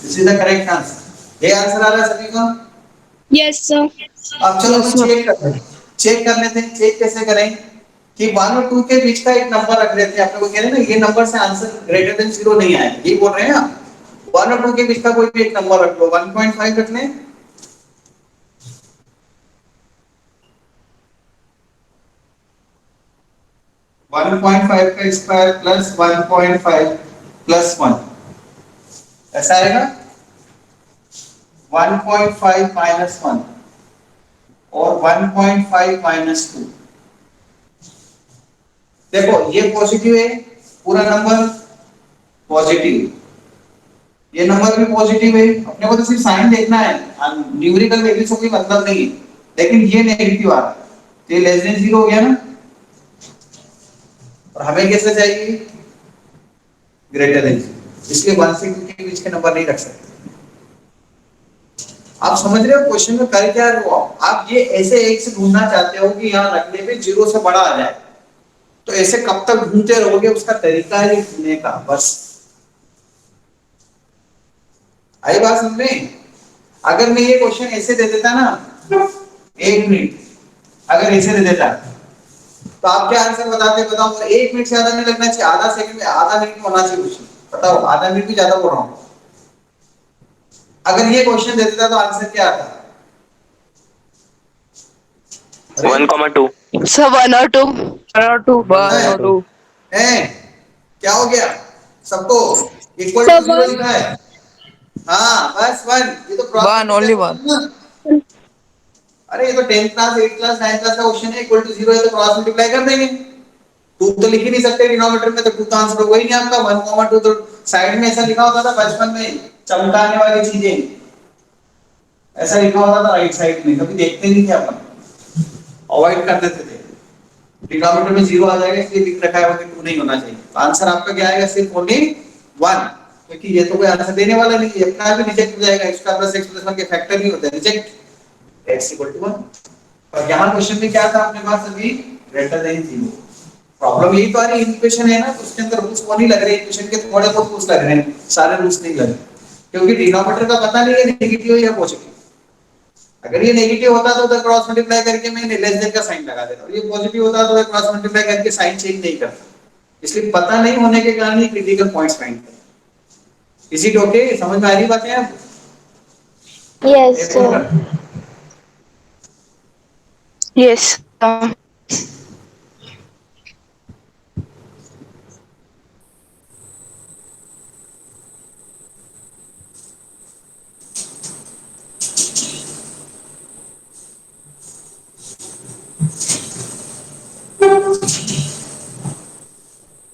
A: This is the correct answer. ये आंसर आ रहा है सभी का?
E: Yes sir.
A: अब चलो हम चेक करते हैं, चेक कर लेते हैं। चेक कैसे करें कि 1 और 2 के बीच का एक नंबर रख लेते हैं। आप लोग कह रहे हैं ना ये नंबर से आंसर ग्रेटर देन 0 नहीं आएगा, ये बोल रहे हैं आप। 1 और 2 के बीच का कोई भी एक नंबर रख लो, 1.5 रख लें। 1.5 का स्क्वायर प्लस 1.5 प्लस 1 ऐसा आएगा 1.5 माइनस 1 और 1.5 माइनस 2। देखो ये पॉजिटिव है, पूरा नंबर पॉजिटिव, ये नंबर भी पॉजिटिव है, अपने को तो सिर्फ साइन देखना है, न्यूमेरिकल वैल्यू से कोई मतलब नहीं है। लेकिन ये नेगेटिव आ रहा है तो ये लेस देन जीरो हो गया ना, और हमें कैसे चाहिए ग्रेटर देन जीरो, इसलिए 1 से 2 के बीच के नंबर नहीं रख सकते। आप समझ रहे हो क्वेश्चन में कर क्या रहे हो आप ये ऐसे एक से ढूंढना चाहते हो कि यहाँ रखने पे जीरो से बड़ा आ जाए, तो ऐसे कब तक ढूंढते रहोगे, उसका तरीका है ढूंढने का, बस। आई बात समझ में? अगर मैं ये क्वेश्चन ऐसे दे देता ना, 1 मिनट अगर ऐसे दे देता तो आप क्या आंसर बताते बताओ, और 1 मिनट से ज्यादा नहीं लगना चाहिए, आधा सेकंड में, आधा मिनट में होना चाहिए क्वेश्चन, बताओ, आधा मिनट भी ज्यादा बोल रहा हूं। अगर ये क्वेश्चन दे देता तो आंसर क्या आता?
D: 1,2।
C: सर 1 और 2।
F: 1 और 2
A: है क्या हो गया सबको? इक्वल
B: Sir,
A: टू जीरो लिखा है, हाँ बस 1, ये तो
F: One, only one.
A: अरे ये तो 10th class 8th class 9th class का क्वेश्चन है, इक्वल टू जीरो है तो क्रॉस मल्टीप्लाई कर देंगे। टू तो लिख ही नहीं सकते डिनोमिनेटर में, तो टू का आंसर वही नहीं आपका 1,2। तो साइड में ऐसा लिखा होता था बचपन में, चमकाने वाली चीजें ऐसा लिखा होता था राइट साइड में, कभी देखते नहीं थे अपन, अवॉइड कर देते थे। डिनोमिनेटर में जीरो आ जाएगा इसलिए लिख रखा है, टू नहीं होना चाहिए। तो आंसर आपका क्या आएगा? सिर्फ ओनली 1, क्योंकि ये तो कोई आंसर देने वाला नहीं है, अपना भी रिजेक्ट हो जाएगा, x प्लस x प्लस 1 के फैक्टर नहीं होते, रिजेक्ट, x इक्वल टू 1। और यहाँ क्वेश्चन में क्या था अपने पास अभी? Greater than 0। प्रॉब्लम यही तो आ रही है, इक्वेशन है ना, तो उसके अंदर रूल्स वो नहीं लग रहे, इक्वेशन के थोड़े बहुत रूल्स लग रहे हैं, सारे रूल्स नहीं लग रहे, क्योंकि डिनोमिनेटर का पता नहीं है नेगेटिव है या पॉजिटिव। अगर ये नेगेटिव होता तो उधर क्रॉस मल्टीप्लाई करके मैं लेस देन का साइन लगा देता, और ये पॉजिटिव होता तो उधर क्रॉस मल्टीप्लाई करके साइन चेंज नहीं करता। इसलिए पता नहीं होने के कारण ये क्रिटिकल पॉइंट्स फाइंड करते। Is it okay? समझ में आ रही बातें आप?
B: yes,
A: एक और
B: sir.
A: कर।
C: यस।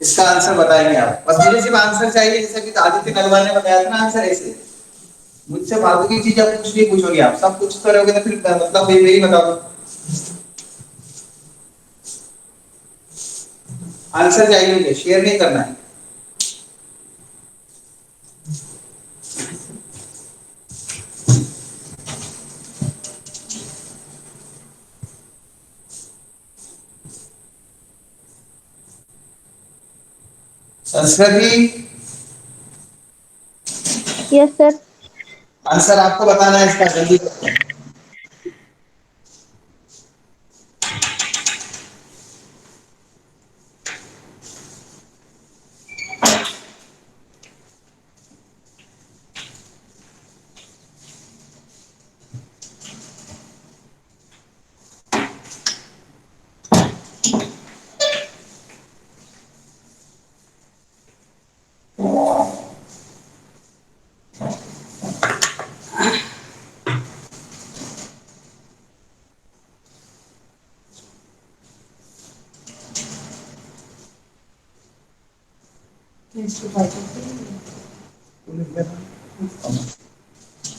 A: इसका आंसर बताएंगे आप, बस मुझे सिर्फ आंसर चाहिए, जैसा कि आदित्य नलवाल ने बताया था ना आंसर ऐसे। मुझसे फालतू की चीज आप कुछ नहीं पूछोगे, आप सब कुछ करोगे तो फिर मतलब यही बता दो। आंसर चाहिए मुझे, शेयर नहीं करना है। संस्कृति,
B: Yes, sir.
A: आंसर आपको बताना है इसका, जल्दी बताओ।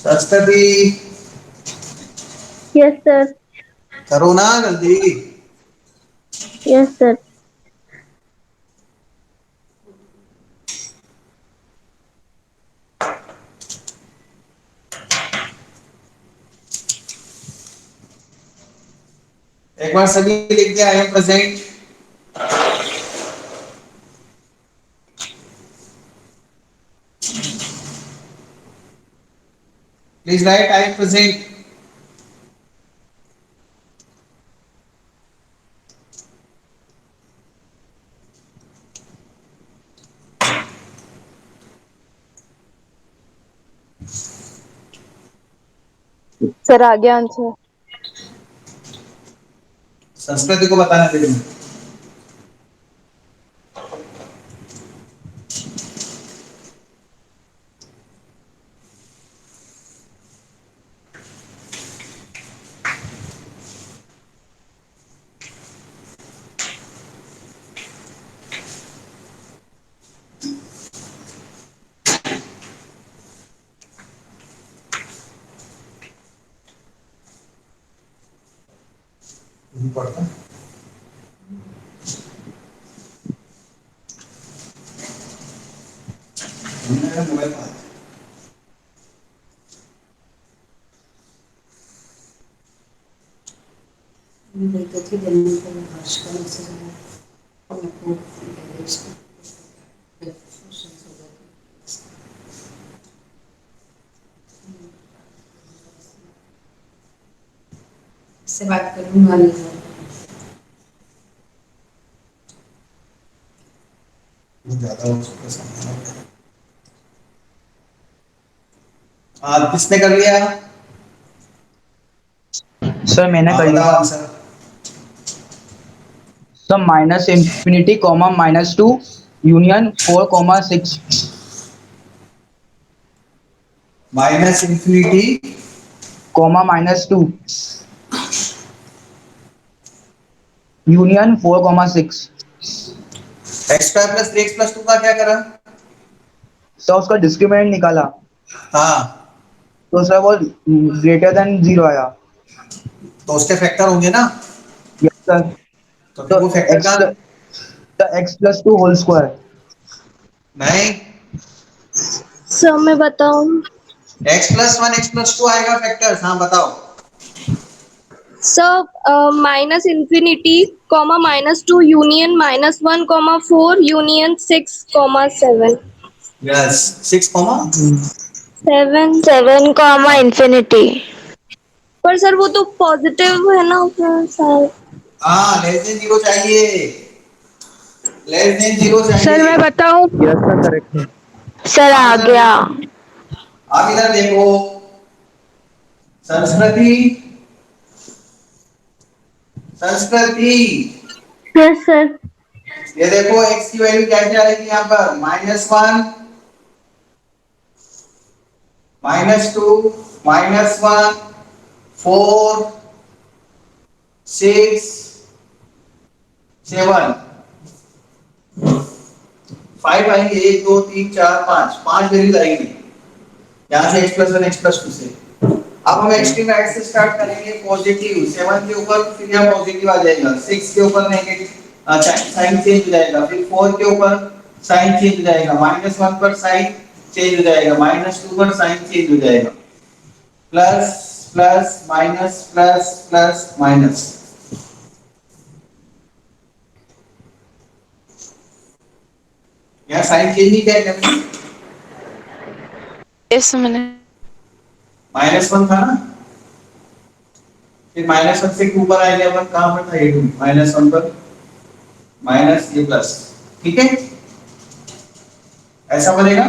A: संस्कृति,
B: Yes, sir.
A: करो ना जल्दी।
B: Yes, sir.
A: एक बार सभी लिख दिया I am present. Please write I am present.
F: Sir आ गया आंसर।
A: संस्कृति को बताना दे।
H: से बात करूंगा
A: ज्यादा हो चुका है। किसने कर लिया?
G: सर मैंने कर
A: बताओ
G: लिया।
A: Answer.
G: Sir minus infinity comma -2 union 4, 6
A: minus infinity
G: comma -2 union 4, 6।
A: X square plus 3x plus 2 का क्या करा?
G: सर उसका डिस्क्रिमिनेंट निकाला
A: हाँ,
G: तो सर वो ग्रेटर देन 0 आया।
A: तो उसके फैक्टर होंगे ना,
G: यस सर।
A: तो फिर
G: तो
A: वो फैक्टर
G: एक्स
A: का
G: x+2 होल स्क्वायर।
A: नहीं,
E: सर मैं बताऊं?
A: x+1 x+2 आएगा फैक्टर। हाँ बताओ।
E: Sir minus infinity comma -2 union -1, union 6, 7।
A: Yes, 6 comma
E: 7।
B: 7, infinity.
E: पर सर वो तो पॉजिटिव है ना फिर सर।
A: हाँ, लेस देन जीरो चाहिए, लेस देन जीरो
F: सर
A: चाहिए।
F: मैं बताऊं?
G: यस सर करेक्ट है।
B: सर
A: आप
B: आ
A: इधर
B: गया।
A: देखो, आप इधर देखो, संस्कृति, संस्कृति,
B: यस सर।
A: ये देखो x की वैल्यू कैसे आएगी यहाँ पर? -1, -2, -1, 4, 6, 7, 5 आएंगे। 1, 2, 3, 4, 5 वैल्यूज आएंगी यहाँ से x+1 x+2 से। अब हम एक्सट्रीम राइट से स्टार्ट करेंगे। पॉजिटिव 7 के ऊपर फिर यहाँ पॉजिटिव आ जाएगा, 6 के ऊपर नेगेटिव साइन चेंज हो जाएगा, फिर 4 के ऊपर साइन चेंज हो जाएगा, -1 पर साइन चेंज हो जाएगा, -2 पर साइन चेंज हो जाएगा, plus plus minus plus plus minus. यहाँ साइन चेंज नहीं किया क्या?
C: इस मैंने
A: -1 था ना, फिर -1 से 2 पर आएगा, अपन कहाँ पर था? ये 2 -1 पर माइनस ये प्लस। ठीक है, ऐसा बनेगा।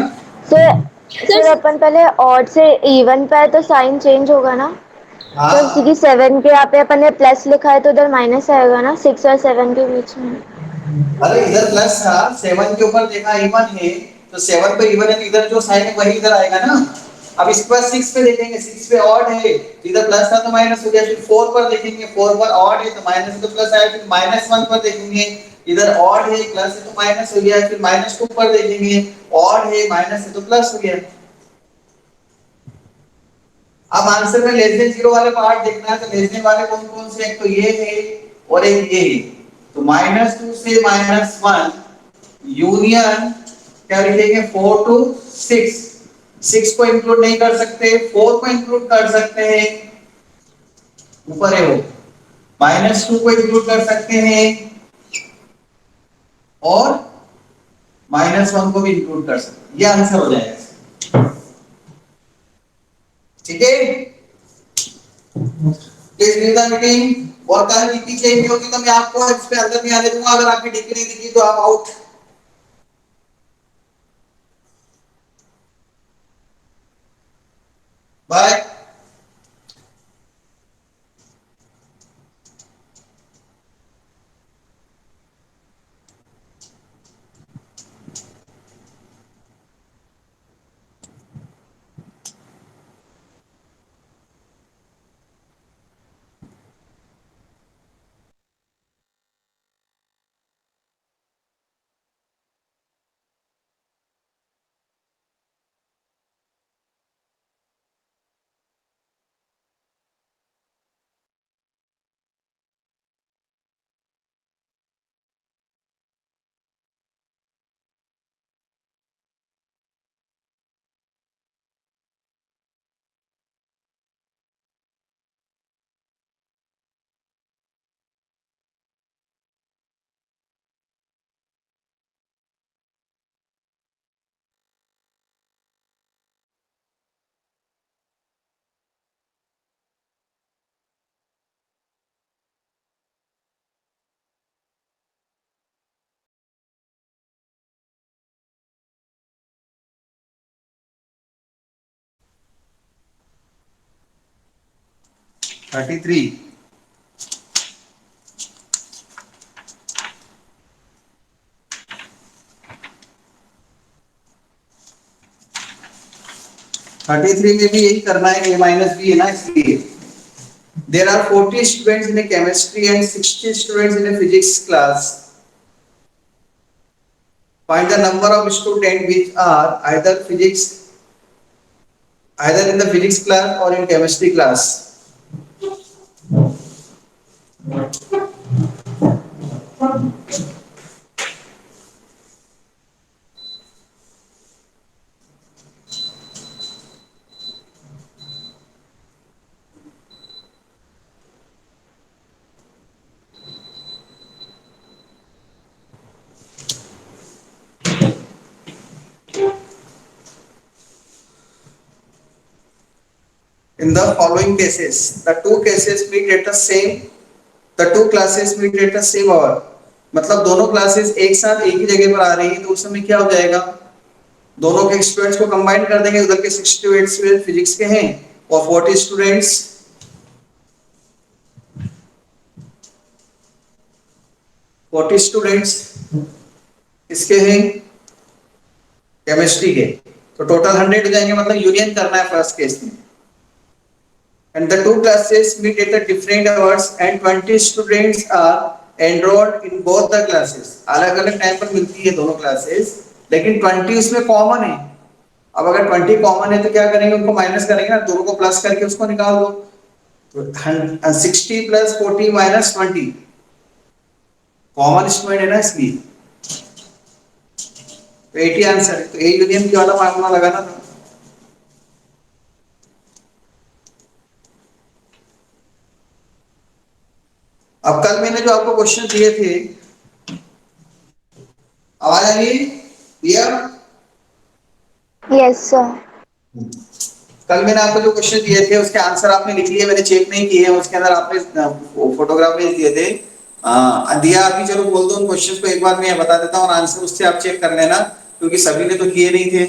B: सर सर अपन पहले ऑड से इवन पे आए तो साइन चेंज होगा ना? सर
A: हाँ,
B: क्योंकि 7 के यहाँ पे अपन ने प्लस लिखा है तो उधर माइनस आएगा ना 6 और 7 के बीच में।
A: अरे इधर प्लस था, 7 के ऊपर देखा इवन है, तो 7 पे इवन है तो इधर जो साइन है वही इधर आएगा ना। अब इसके बाद 6 पे देखेंगे, 6 पे ऑड है तो इधर प्लस था तो माइनस हो गया। फिर 4 पर देखेंगे, 4 पर ऑड है तो माइनस है तो प्लस आया। फिर -1 पर देखेंगे, इधर ऑड है प्लस है तो माइनस हो गया। फिर -2 पर देखेंगे, ऑड है माइनस है तो प्लस हो गया। अब आंसर में लेस देन जीरो वाले पार्ट देखना है, तो लेस देन वाले कौन कौन से? एक तो ये है और एक ये है। तो -2 से -1 यूनियन क्या लिखेंगे? 4 to 6। 6 को इंक्लूड नहीं कर सकते, 4 को इंक्लूड कर सकते हैं, ऊपर है वो। -2 को इंक्लूड कर सकते हैं और -1 को भी इंक्लूड कर सकते हैं। ये आंसर हो जाएगा। ठीक है, प्लीज लीव द मीटिंग। और कल डीपी चेंज होगी तो मैं आपको इस पे अंदर नहीं आने दूंगा। अगर आपकी डीपी नहीं दिखी तो आप आउट। बाय। 33 33 में भी यही करना है, a माइनस बी है ना, इसलिए there are 40 students in a chemistry and 60 students in a physics class. Find the number of students which are either in the physics class or in chemistry class. In the following cases, the two cases meet at the same, the two classes meet at the same hour. मतलब दोनों classes एक साथ एक ही जगह पर आ रही है, तो उस समय क्या हो जाएगा, दोनों के स्टूडेंट्स को कंबाइन कर देंगे, उधर के 60 स्टूडेंट्स फिजिक्स के हैं और 40 स्टूडेंट्स इसके हैं केमिस्ट्री के, तो टोटल 100 हो जाएंगे, मतलब यूनियन करना है फर्स्ट केस में. And the two classes meet at the different hours and 20 students are enrolled in both the classes. अलग अलग टाइम पर मिलती है दोनों क्लासेस, लेकिन 20 उसमें कॉमन है. अब अगर 20 कॉमन है तो क्या करेंगे, उनको माइनस करेंगे ना, दोनों को प्लस करके उसको निकाल दो. तो 60 प्लस 40 माइनस 20 कॉमन स्टूडेंट है ना, इसलिए तो 80 आंसर है. तो ए यूनियन की वाला फार्मूला लगाना था. अब कल मैंने जो आपको क्वेश्चन दिए थे, आवाज आ रही है क्लियर?
B: Yes, sir.
A: कल मैंने आपको जो क्वेश्चन दिए थे उसके आंसर आपने लिख लिए, मैंने चेक नहीं किए हैं, उसके अंदर आपने फोटोग्राफ भेज दिए थे. दिया अभी, चलो बोल दो उन क्वेश्चन को एक बार मैं बता देता हूँ और आंसर उससे आप चेक कर लेना, क्योंकि सभी ने तो किए नहीं थे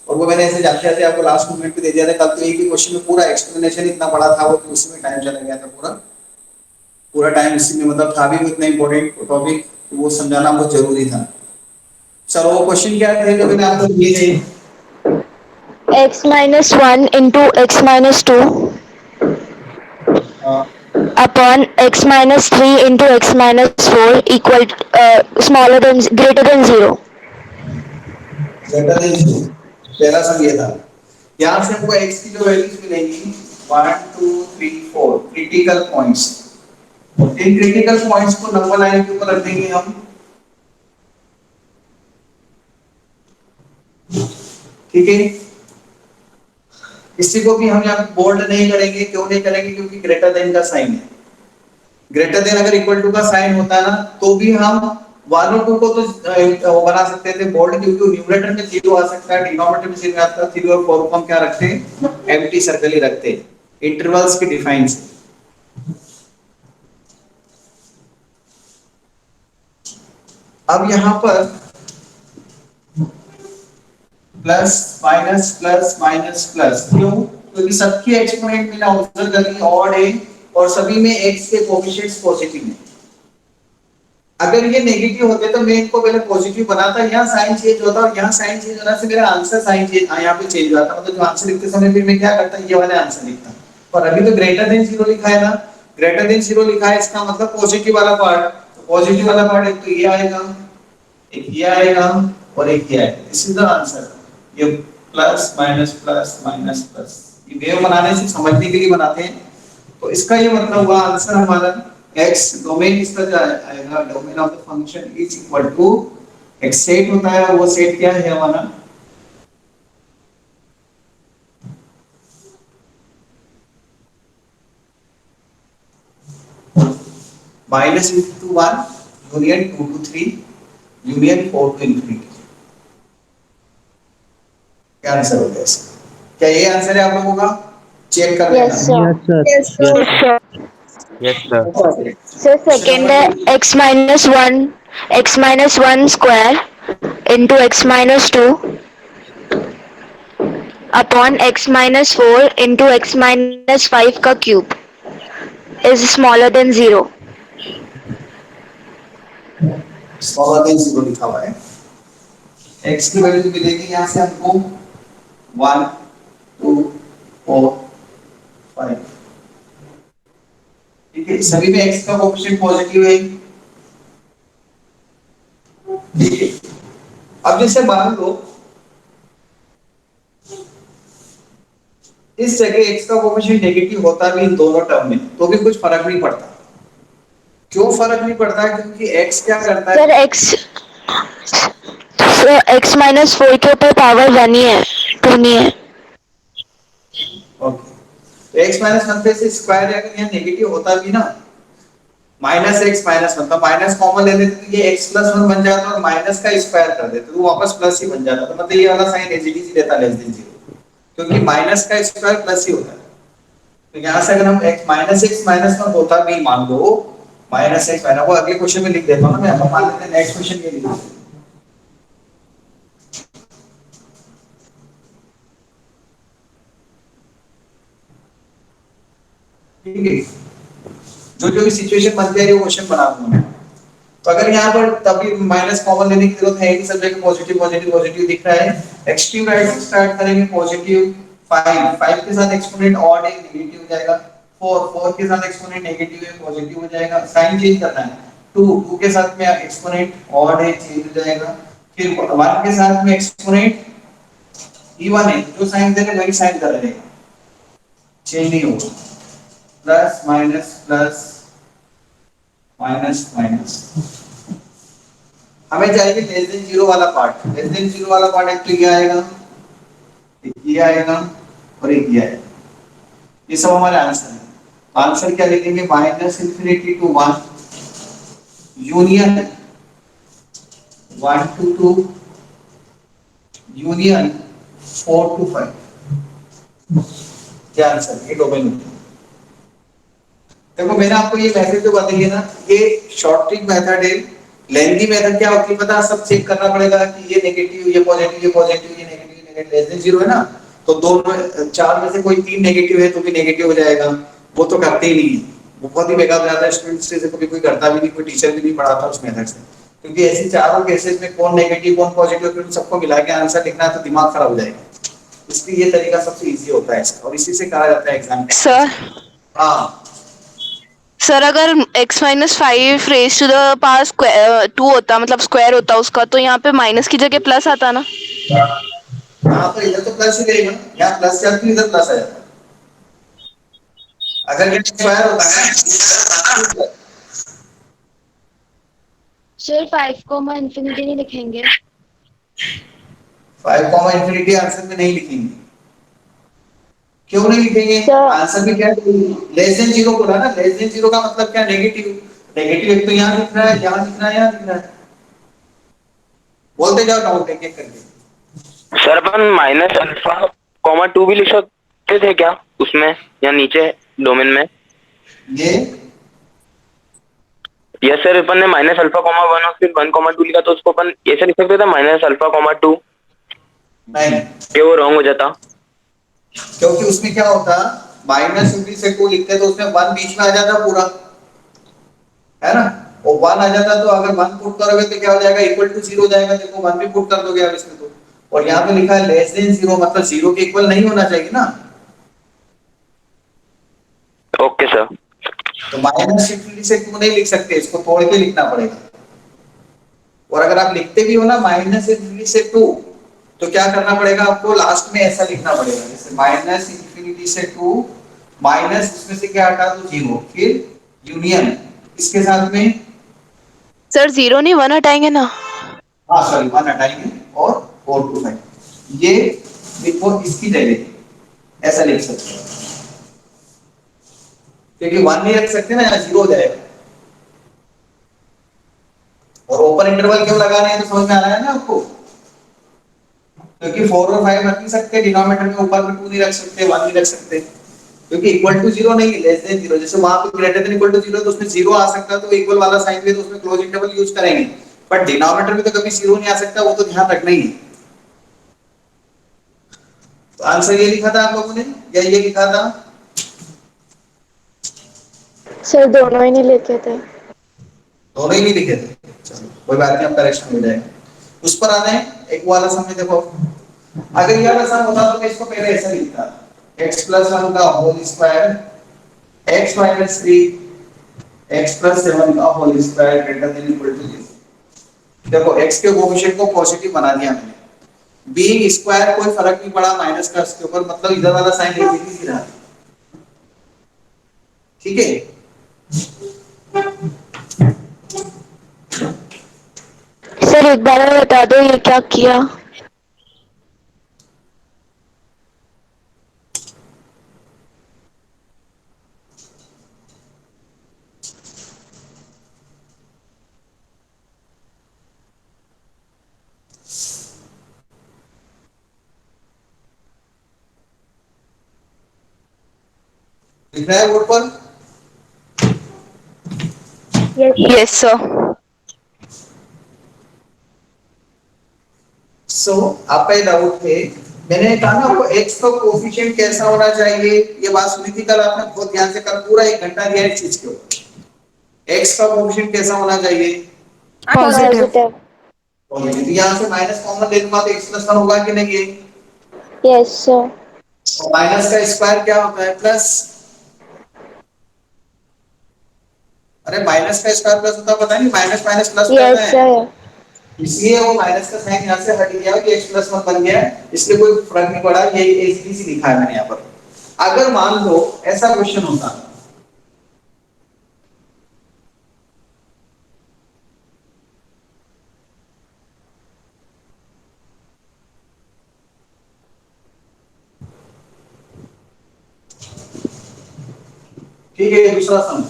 A: और वो मैंने ऐसे जाते जाते आपको लास्ट मोमेंट पे दे दिया था. कल तो एक ही क्वेश्चन में पूरा एक्सप्लेनेशन इतना बड़ा था वो कि उसमें टाइम चला गया था, पूरा टाइम इसी में, मतलब था भी इतना इंपॉर्टेंट टॉपिक, तो वो समझाना बहुत जरूरी था. चलो वो क्वेश्चन क्या थे जो मैंने आपको दिए थे?
B: X minus 1 into x minus 2 upon x minus 3 into x minus 4 equal greater than 0.
A: Greater than 0 पहला सम ये था. यहाँ से हमको x की जो वैल्यूज मिलेंगी 1 2 3 4 critical points. In critical points को नंबर लाइन के ऊपर रख देंगे हम. ठीक है, इसी को भी हम यहाँ बोल्ड नहीं करेंगे. क्यों नहीं करेंगे? क्योंकि ग्रेटर देन का साइन है. ग्रेटर देन अगर इक्वल टू का साइन होता ना तो भी हम 1 और 2 को तो बना सकते थे बोल्ड, क्योंकि न्यूमरेटर में 0 आ सकता है, डिनोमिनेटर में 0 आता है. 3 और 4 को हम क्या रखते हैं, एम्प्टी सर्कल ही रखते हैं, इंटरवल्स की डिफाइन से. अब यहाँ पर plus minus plus minus plus, क्यों? क्योंकि सबकी एक्सपोनेंट में ना ऑब्जर्व करनी ऑड है और सभी में x के कोएफिशिएंट्स पॉजिटिव हैं. अगर ये नेगेटिव होते तो मैं इनको पहले पॉजिटिव बनाता, यहाँ साइन चेंज होता और यहाँ साइन चेंज होने से मेरा आंसर साइन चेंज यहाँ पे चेंज हो जाता. मतलब जो आंसर लिखते समय फिर मैं क्या करता, ये वाले आंसर लिखता. और अभी तो ग्रेटर देन 0 लिखा है ना, ग्रेटर देन 0 लिखा है, इसका मतलब पॉजिटिव वाला पार्ट. पॉजिटिव वाला पार्ट एक तो ये आएगा, एक ये आएगा और एक ये आएगा. This is the answer. ये प्लस माइनस प्लस ये वेव बनाने से समझने के लिए बनाते हैं. तो इसका ये मतलब हुआ आंसर हमारा x डोमेन इसका जो आएगा, domain of the function is equal to x set होता है. वो सेट क्या है हमारा, minus to 1 union 2 to 3 union 4 to infinity. क्या आंसर हो गया इसका? क्या ये आंसर है आप लोगों का? चेक कर लेना.
B: Yes, sir.
F: Yes, sir.
B: Yes, sir.
D: Yes sir.
B: So second है x minus 1 square into x minus 2 upon x minus 4 into x minus 5 का cube. is smaller than 0.
A: Smaller than 0 लिखा हुआ है। x की वैल्यू मिलेगी यहाँ से हमको 1 2 4 5। ठीक है, सभी में x का कोएफिशिएंट पॉजिटिव है। ठीक है, अब जैसे मान लो इस जगह x का कोएफिशिएंट नेगेटिव होता भी इन दोनों टर्म में तो भी कुछ फर्क नहीं पड़ता। क्यों फर्क नहीं पड़ता? क्योंकि x क्या करता है?
B: सर x माइनस 4 के ऊपर पावर 1 ही है, 2 नहीं है।
A: ओके, तो x माइनस 1 पे से स्क्वायर है, अगर यहाँ नेगेटिव होता भी ना माइनस x माइनस 1 तो माइनस कॉमन ले लेते तो ये x प्लस 1 बन जाता और माइनस का स्क्वायर कर देते तो वापस प्लस ही बन जाता। तो मतलब ये वाला साइन एज इट इज ही रहता लेस देन 0, क्योंकि माइनस का स्क्वायर प्लस ही होता है। तो यहाँ से अगर हम x माइनस 1 होता भी मान लो माइनस x माइनस, वो अगले क्वेश्चन में लिख देता हूँ ना मैं, अब मान लेते हैं नेक्स्ट क्वेश्चन ये लिखो। ठीक है, जो जो भी सिचुएशन बनती है वो क्वेश्चन बना दूंगा। तो अगर यहाँ पर तभी माइनस कॉमन लेने की जरूरत है नहीं, सब जगह पॉजिटिव पॉजिटिव पॉजिटिव दिख रहा है। एक्सट्रीम राइट से स्टार्ट करेंगे, पॉजिटिव 5 के साथ एक्सपोनेंट ऑड है नेगेटिव हो जाएगा। 4 के साथ एक्सपोनेंट नेगेटिव है पॉजिटिव हो जाएगा, साइन चेंज करना है। 2 के साथ में एक्सपोनेंट ऑड है चेंज हो जाएगा। फिर 1 के साथ में एक्सपोनेंट इवन है, जो साइन दे रहे वही साइन कर रहे हैं, चेंज नहीं होगा। प्लस माइनस माइनस, हमें चाहिए लेस देन 0 वाला पार्ट। लेस देन 0 वाला पार्ट एक तो ये आएगा, एक ये आएगा और एक ये आएगा। ये सब हमारे आंसर है। तो आंसर क्या लिखेंगे? Minus infinity to 1 union 1 to 2 union 4 to 5। क्या आंसर? ये डोमेन होता है। देखो मैंने आपको ये मेथड जो बताई ना, ये शॉर्ट ट्रिक मेथड है। लेंथी मेथड क्या होती है पता? सब चेक करना पड़ेगा कि ये नेगेटिव ये पॉजिटिव ये पॉजिटिव ये नेगेटिव ये नेगेटिव। लेस देन 0 है ना, तो दोनों 4 में से कोई 3 नेगेटिव है तो भी नेगेटिव हो जाएगा। वो तो करते ही नहीं है, बहुत ही बेकार हो जाता है। स्टूडेंट्स से कभी कोई करता भी नहीं, कोई टीचर भी नहीं पढ़ाता उस मेथड से, क्योंकि ऐसे चारों केसेस में कौन नेगेटिव कौन पॉजिटिव फिर सबको मिला के आंसर लिखना है तो दिमाग खराब हो जाएगा। इसलिए ये तरीका सबसे इजी होता है इसका, और इसी से करा जाता है एग्जाम।
C: सर
A: हाँ
C: सर अगर x minus 5 raise to the power 2 होता, मतलब स्क्वायर होता उसका, तो यहाँ पे माइनस की जगह प्लस आता ना।
A: हाँ, तो इधर तो प्लस ही रहेगा, यहाँ प्लस क्या तो इधर प्लस आ जाता। अगर ये स्क्वायर होता है
B: सर 5 को इंफिनिटी नहीं लिखेंगे?
A: 5 कॉमा इंफिनिटी आंसर में नहीं लिखेंगे। क्यों नहीं लिखेंगे?
B: Sir-
A: आंसर में क्या है? लेस देन 0 बोला ना, लेस देन 0 का मतलब क्या? नेगेटिव। नेगेटिव एक तो यहाँ दिख रहा है, यहाँ दिख रहा है, यहाँ दिख रहा है। बोलते जाओ डाउट एक एक करके।
D: सर अपन माइनस अल्फा कॉमा 2 भी लिख सकते थे क्या उसमें, या नीचे डोमेन में?
A: ये
D: यस सर, अपन ने माइनस अल्फा कॉमा 1 और फिर 1 कॉमा 2 लिखा, तो उसको अपन ऐसे लिख सकते थे माइनस अल्फा कॉमा 2,
A: नहीं,
D: कि वो रॉन्ग हो जाता।
A: क्योंकि उसमें क्या होता, माइनस इंफिनिटी से 2 लिखते तो उसमें 1 बीच में आ जाता पूरा, है ना? वो 1 आ जाता तो अगर 1 पुट करोगे तो क्या हो जाएगा? इक्वल टू 0 हो जाएगा। देखो 1 भी पुट कर दोगे अब इसमें तो, और यहाँ पे लिखा है लेस देन 0 मतलब 0 के इक्वल नहीं होना चाहिए ना।
D: Okay sir.
A: तो माइनस इंफिनिटी से 2 नहीं लिख सकते, इसको तोड़ के लिखना पड़ेगा। और अगर आप लिखते भी हो ना माइनस इंफिनिटी से 2, तो क्या करना पड़ेगा आपको? लास्ट में ऐसा लिखना पड़ेगा, जैसे माइनस इंफिनिटी से 2 माइनस इसमें से क्या हटा दो? 0, फिर यूनियन इसके साथ में,
C: सर 0 नहीं 1 हटाएंगे ना।
A: हाँ सॉरी 1 हटाएंगे और 4 to 5 ये देखो इसकी जगह ऐसा लिख सकते हैं, क्योंकि 1 नहीं रख सकते ना, यहाँ 0 हो जाएगा। और ओपन इंटरवल क्यों लगाने हैं तो समझ में आ रहा है ना आपको? क्योंकि 4 और 5 रख नहीं सकते डिनोमिनेटर में, ऊपर में 2 नहीं रख सकते, 1 नहीं रख सकते, क्योंकि इक्वल टू 0 नहीं, लेस देन 0। जैसे वहां पे ग्रेटर देन इक्वल टू 0 तो उसमें 0 आ सकता है, तो इक्वल वाला साइन भी तो उसमें क्लोज इंटरवल यूज करेंगे, बट डिनोमिनेटर में तो कभी 0 नहीं आ सकता, वो तो ध्यान रखना ही है। तो आंसर ये लिखा था आप लोगों ने या ये लिखा था?
B: सर दोनों ही नहीं लिखे थे।
A: दोनों ही नहीं लिखे थे, चलो कोई बात नहीं, अब करेक्शन हो जाएगा। उस पर आना है, एक वाला समय देखो, अगर ये वाला सम होता तो मैं इसको पहले ऐसा लिखता, x प्लस 1 का whole square x minus 3 x plus 7 का whole square greater than equal to 0। देखो x के कोएफिशिएंट को पॉजिटिव बना दिया मैंने, बीइंग स्क्वायर कोई फर्क नहीं पड़ा माइनस का इसके ऊपर, मतलब इधर वाला साइन नेगेटिव ही रहा, ठीक है।
B: सर एक बार और बता दो ये क्या किया।
A: लिख रहा है बोर्ड पर?
C: Yes sir.
A: सो आपका ये डाउट है, मैंने कहा ना आपको x का कोएफिशिएंट कैसा होना चाहिए, ये बात सुनी थी कल आपने, बहुत ध्यान से, कल पूरा 1 घंटा दिया इस चीज के ऊपर। x का कोएफिशिएंट कैसा होना चाहिए?
B: पॉजिटिव।
A: पॉजिटिव। यहाँ से माइनस कॉमन ले लूंगा तो x प्लस 1 होगा कि नहीं है?
B: Yes sir.
A: और माइनस का स्क्वायर क्या होता है? प्लस। अरे माइनस का स्क्वायर प्लस होता है, पता नहीं, माइनस माइनस प्लस करना
B: यस
A: है,
B: सर।
A: इसलिए वो माइनस का साइन यहाँ से हट गया कि x प्लस 1 बन गया है, इसलिए कोई फर्क नहीं पड़ा, ये एबीसी लिखा है मैंने यहाँ पर। अगर मान लो ऐसा क्वेश्चन होता, ठीक है, दूसरा सम,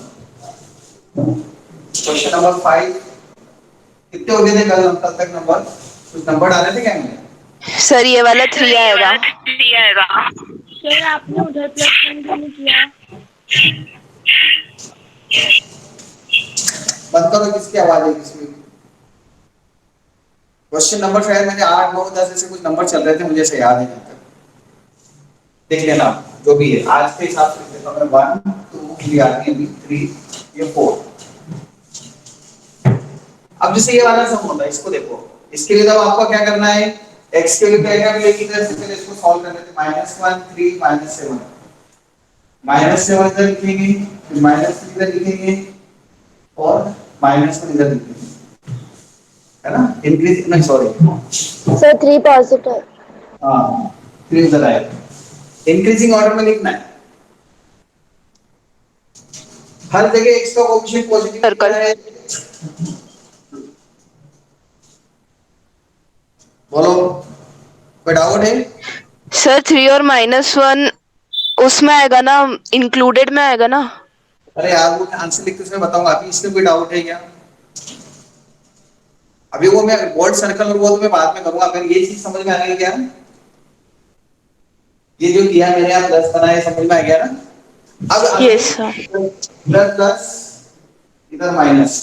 A: क्वेश्चन नंबर 5, कितने हो गए थे कल तक नंबर? कुछ नंबर डाले थे क्या मैंने?
C: सर ये वाला 3 आएगा।
B: सर आपने उधर प्लस 1 क्यों नहीं किया?
A: बंद करो, किसकी आवाज है किसमें? क्वेश्चन नंबर शायद मैंने 8 9 10 ऐसे कुछ नंबर चल रहे थे, मुझे ऐसे याद है यहाँ तक, देख लेना जो भी है आज के हिसाब से लिख देता हूं मैं। 1 2 ये आगे भी 3 ये 4। अब जैसे ये वाला सम होता है, इसको देखो, इसके लिए तो आपको क्या करना है, x के लिए क्या है, लेकिन पहले इसको सॉल्व कर लेते हैं। -1 3 -7, -7 इधर लिखेंगे, फिर -3 इधर लिखेंगे और -1 इधर लिखेंगे, है ना? इंक्रीज नहीं, सॉरी
B: सर 3 पॉजिटिव।
A: हाँ 3 इधर आएगा, इंक्रीजिंग ऑर्डर में लिखना है, हर जगह x का कोएफिशिएंट पॉजिटिव
C: सर्कल।
A: है। बोलो, कोई डाउट है?
C: सर 3 और -1 उसमें आएगा ना, इंक्लूडेड में आएगा ना?
A: अरे यार वो आंसर लिखते समय बताऊंगा, अभी इसमें कोई डाउट है क्या? अभी वो मैं बोर्ड सर्कल और वो तो मैं बाद में करूंगा, अगर ये चीज समझ में आ गई क्या, ये जो किया मैंने यहाँ प्लस बनाया, समझ में आ गया ना? अब
C: यस सर।
A: प्लस प्लस इधर माइनस,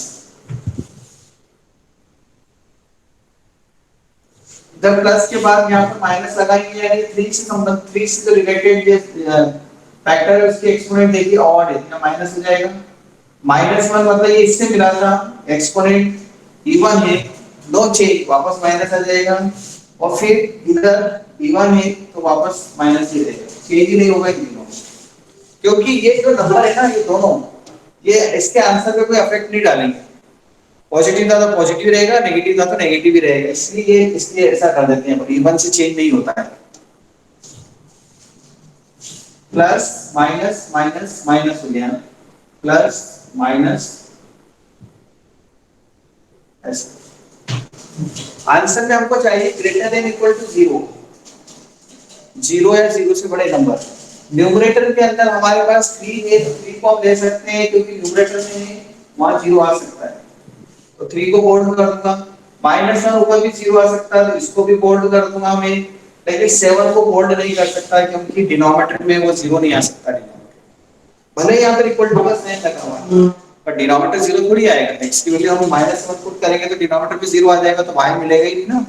A: इधर प्लस के बाद यहाँ पर माइनस लगाएंगे, यानी 3 से संबंध 3 से जो रिलेटेड ये फैक्टर है उसके एक्सपोनेंट देखिए ऑड है, या माइनस हो जाएगा। -1 मतलब ये इससे मिला था, एक्सपोनेंट इवन है, नो चेंज, वापस माइनस आ जाएगा, और फिर इधर इवन है तो वापस माइनस ही रहेगा, चेंज ही नहीं होगा इन दोनों, क्योंकि ये जो नंबर है ना, ये दोनों, ये इसके आंसर पे कोई इफेक्ट नहीं डालेंगे, पॉजिटिव था तो पॉजिटिव रहेगा, नेगेटिव था तो नेगेटिव ही रहेगा, इसलिए ऐसा कर देते हैं, इवन से चेंज नहीं होता है। प्लस माइनस माइनस माइनस हो गया, प्लस माइनस, ऐसे आंसर में हमको चाहिए ग्रेटर देन इक्वल टू 0, 0 या 0 से बड़े नंबर। न्यूमरेटर के अंदर हमारे पास 3 है, तो 3 को हम ले सकते हैं, क्योंकि न्यूमरेटर में वहां 0 आ सकता है, तो 3 को बोल्ड कर दूंगा। -1 ऊपर भी 0 आ सकता है, तो इसको भी बोल्ड कर दूंगा मैं, लेकिन 7 को बोल्ड नहीं कर सकता, क्योंकि डिनोमिनेटर में वो 0 नहीं आ सकता, भले यहाँ पर इक्वल टू का साइन लगा हुआ है, पर डिनोमिनेटर 0 थोड़ी आएगा, x की वैल्यू हम -1 पुट करेंगे तो डिनोमिनेटर में 0 आ जाएगा, तो y मिलेगा ही नहीं ना,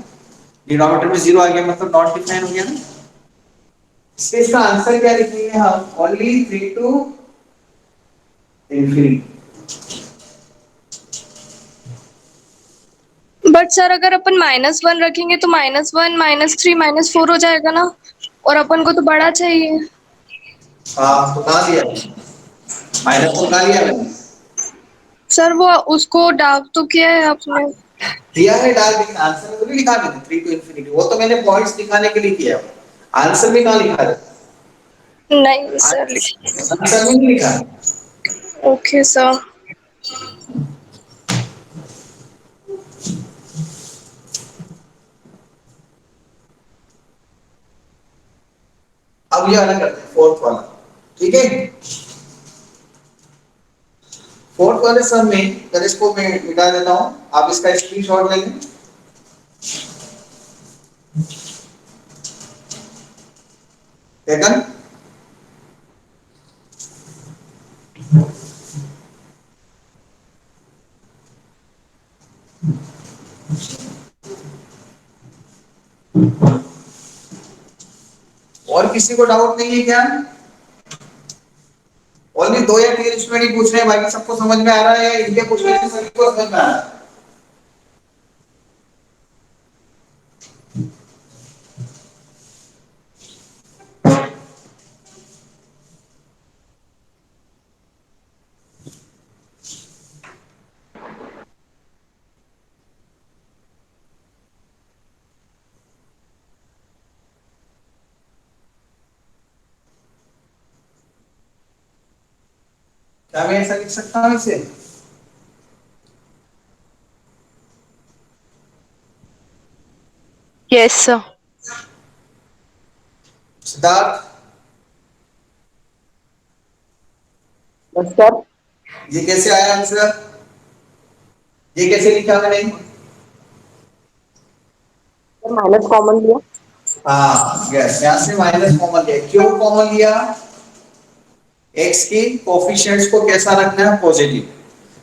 A: डिनोमिनेटर में 0 आ गया मतलब नॉट डिफाइन हो गया ना। इसका आंसर क्या लिखेंगे हम, only 3 to infinity.
E: But sir अगर अपन -1 रखेंगे तो -1 -3 -4 हो जाएगा ना, और अपन को तो बड़ा चाहिए।
A: हाँ तो कहाँ लिया, माइनस तो कहाँ लिया मैंने,
E: सर वो उसको डार्क तो किया है आपने।
A: दिया है डाल, लेकिन आंसर में तो नहीं लिखा मैंने 3 to infinity, वो तो मैंने पॉइंट्स दिखाने के लिए किया, आंसर में कहाँ लिखा है,
E: नहीं सर।
A: आंसर में नहीं लिखा है।
E: Okay sir.
A: अब ये वाला करते हैं, फोर्थ वाला, ठीक है। फोर्थ वाले सम में पहले इसको मैं मिटा देता हूं, आप इसका स्क्रीनशॉट ले लें। देखा, और किसी को डाउट नहीं है क्या, ओनली 2 या 3 स्टूडेंट ही पूछ रहे हैं, बाकी सबको समझ में आ रहा है, या इनके पूछने से सभी को समझ में आ रहा है। क्या मैं ऐसा लिख सकता हूं इसे,
C: यस सर।
A: सिद्धार्थ,
G: सर
A: ये कैसे आया आंसर, ये कैसे लिखा मैंने,
F: माइनस कॉमन लिया।
A: हाँ यस, यहाँ से माइनस कॉमन लिया, क्यों कॉमन लिया, एक्स की कोफिशिएंट्स को कैसा रखना है, पॉजिटिव,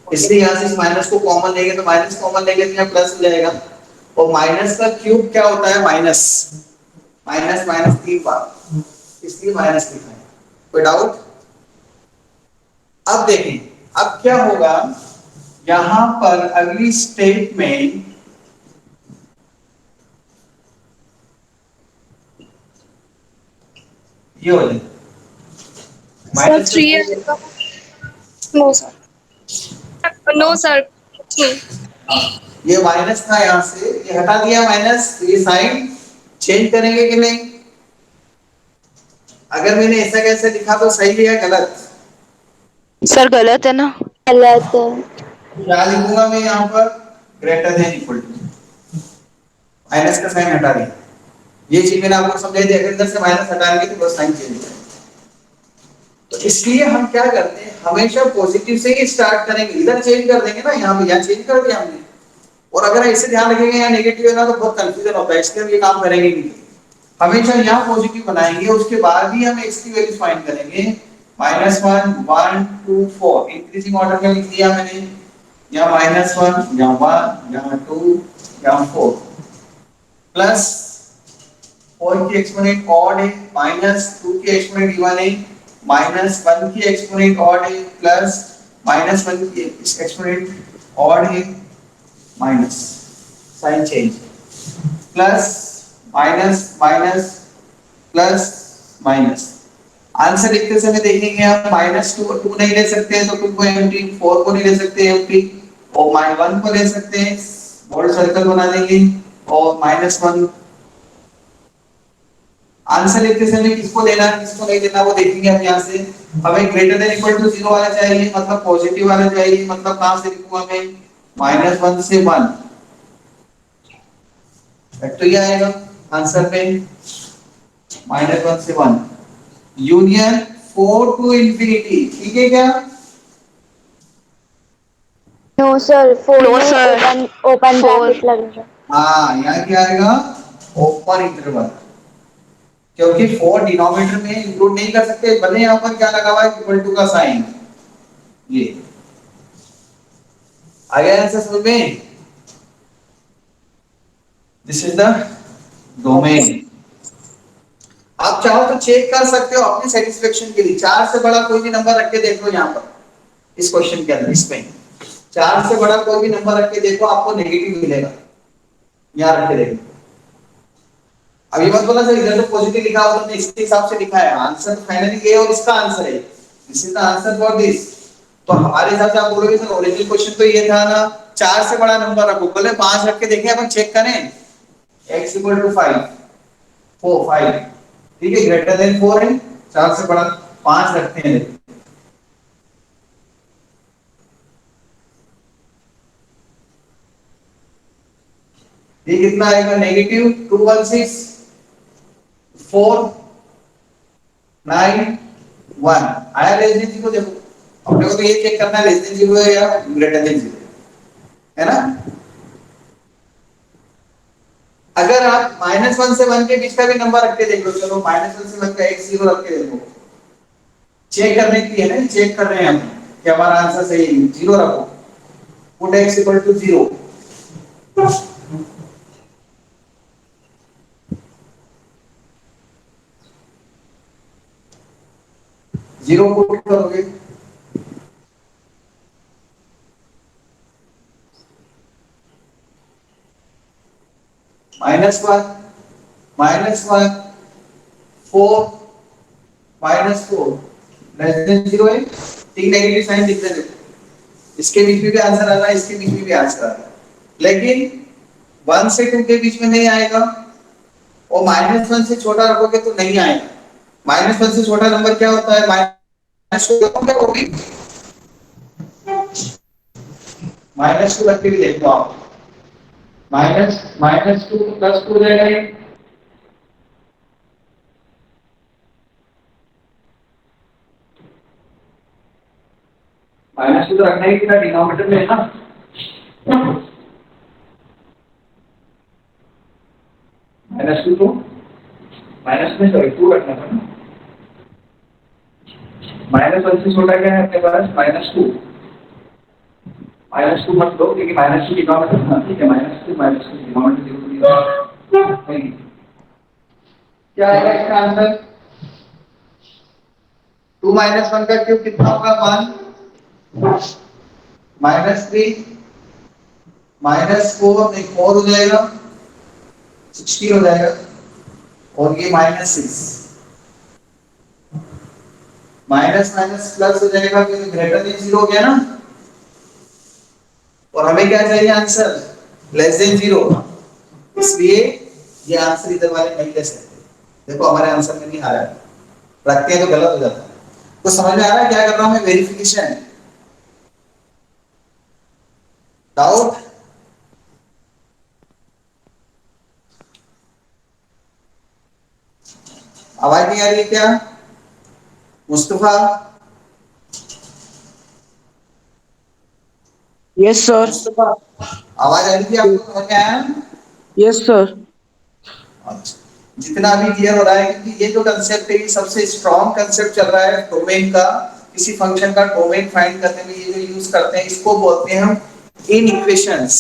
A: इसलिए यहाँ से इस माइनस को कॉमन लेंगे तो माइनस कॉमन लेंगे तो यहाँ प्लस हो जाएगा, और माइनस का क्यूब क्या होता है, माइनस, माइनस माइनस 3 बार, इसलिए माइनस लिखा है। कोई डाउट, अब देखें अब क्या होगा, यहां पर अगली स्टेप में ये हो जाए
E: सर
A: माइनस
E: 3 आएगा। नो सर, नो सर,
A: ये माइनस था, यहां से ये हटा दिया माइनस, ये साइन चेंज करेंगे कि नहीं, अगर मैंने ऐसा कैसे लिखा तो सही है या गलत,
C: सर गलत है ना।
B: गलत है।
A: क्या लिखूंगा मैं यहाँ पर, greater than equal to, minus का साइन हटा दिया, ये चीज मैंने आपको समझाई थी, अगर इधर से माइनस हटाएंगे तो बस साइन चेंज हो जाएगा। तो इसलिए हम क्या करते हैं, हमेशा पॉजिटिव से ही स्टार्ट करेंगे, इधर चेंज कर देंगे ना, यहाँ पे यहाँ चेंज कर दिया हमने, और अगर ऐसे ध्यान रखेंगे यहाँ नेगेटिव है ना तो बहुत कंफ्यूजन होता है, इसलिए हम ये काम करेंगे नहीं, हमेशा यहाँ पॉजिटिव बनाएंगे, उसके बाद ही हम एक्स की वैल्यू फाइंड करेंगे, -1 1 2 4 इंक्रीजिंग ऑर्डर में लिख दिया मैंने, यहाँ -1 यहाँ 1 यहाँ 2 यहाँ 4 प्लस 4 की एक्सपोनेंट ऑड है, -2 की एक्सपोनेंट इवन है, -1 की एक्सपोनेंट ऑड है, प्लस -1 की एक्सपोनेंट ऑड है, minus sign change, plus minus minus plus minus, answer लिखते समय देखेंगे आप -2 नहीं ले सकते हैं तो 2 को एम्प्टी, 4 को नहीं ले सकते एम्प्टी, और -1 को ले सकते हैं, बोल्ड सर्कल बना देंगे, और -1, आंसर लिखते समय किसको लेना है किसको नहीं लेना वो देखेंगे हम यहाँ से, हमें ग्रेटर देन इक्वल टू 0 वाला चाहिए, मतलब पॉजिटिव वाला चाहिए, मतलब कहां से लिखूंगा मैं, -1 से 1, तो ये आएगा आंसर में -1 से 1, यूनियन 4 टू इंफिनिटी, ठीक है क्या,
B: नो सर, 4
C: नो
B: में
C: सर।
B: ओपन
C: 4
B: ब्रैकेट लगेगा।
A: हाँ यहाँ क्या आएगा, ओपन इंटरवल, क्योंकि 4 डिनोमिनेटर में इंक्लूड नहीं कर सकते, बने यहाँ पर क्या लगा हुआ है, इक्वल टू का साइन, ये आ गया आंसर समझ में, दिस इज द डोमेन। आप चाहो तो चेक कर सकते हो अपनी सेटिस्फेक्शन के लिए, 4 से बड़ा कोई भी नंबर रख के देख लो यहाँ पर, इस क्वेश्चन के अंदर इसमें 4 से बड़ा कोई भी नंबर रख के देखो आपको नेगेटिव मिलेगा, यहाँ रख के देखो। अब ये मत बोला सर इधर तो पॉजिटिव लिखा हुआ तो इसके हिसाब से लिखा है, आंसर फाइनली ये और इसका आंसर है, this is the answer for this. तो हमारे हिसाब से आप बोलोगे सर ओरिजिनल क्वेश्चन तो ये था ना 4 से बड़ा नंबर रखो, बोले 5 रख के देखें अपन चेक करें, x इक्वल टू 5 4 5 ठीक है, ग्रेटर देन 4 है, 4 से बड़ा 5 रखते हैं। ये कितना आएगा नेगेटिव 216 4 9 1 आया लेस देन 0। देखो अपने को तो ये चेक करना है लेस देन 0 है या ग्रेटर देन 0 है ना। अगर आप -1 से 1 के बीच का भी नंबर रख के देख लो, चलो -1 से 1 का एक 0 रख के देखो, चेक करने के लिए है ना, चेक कर रहे हैं हम कि हमारा आंसर सही है, 0 रखो, put x equal to 0 0 put करोगे -1 -1 4 -4 लेस देन 0 है, तीन नेगेटिव साइन दिख रहे हैं, इसके बीच में भी आंसर आ रहा है, इसके बीच में भी आंसर आ रहा है, लेकिन 1 से 2 के बीच में नहीं आएगा और -1 से छोटा रखोगे तो नहीं आएगा। -1 से छोटा नंबर क्या होता है, -2 वो भी -2 रख के भी देख लो आप, -2 प्लस 2 हो जाएगा ये, -2 तो रखना ही था डिनोमिनेटर में है ना, -2 तो माइनस में सॉरी 2 रखना था ना, -1 से छोटा क्या है अपने पास -2 मत लो क्योंकि -2 डिनोमिनेटर ना, ठीक है, -2 डिनोमिनेटर 0 क्या आएगा इसका आंसर, 2 -1 का क्यूब कितना होगा 1 -3 -4 नहीं 4 हो जाएगा 16 हो जाएगा और ये -6 माइनस माइनस प्लस हो जाएगा क्योंकि ग्रेटर देन 0 हो गया ना, और हमें क्या चाहिए आंसर लेस देन 0, इसलिए ये आंसर इधर वाले नहीं ले सकते। देखो हमारे आंसर में नहीं आ रहा है, रखते हैं तो गलत हो जाता है। तो समझ में आ रहा है क्या कर रहा हूं मैं, वेरिफिकेशन, डाउट, आवाज नहीं आ रही है क्या मुस्तफा?
I: Yes sir.
A: मुस्तफा आवाज आ रही थी आपको, समझ में आया?
I: Yes sir.
A: अच्छा, जितना भी क्लियर हो रहा है क्योंकि ये जो कंसेप्ट है ये सबसे स्ट्रॉन्ग कंसेप्ट चल रहा है डोमेन का, किसी फंक्शन का डोमेन फाइंड करने में ये जो यूज करते हैं इसको बोलते हैं हम इनइक्वेशंस।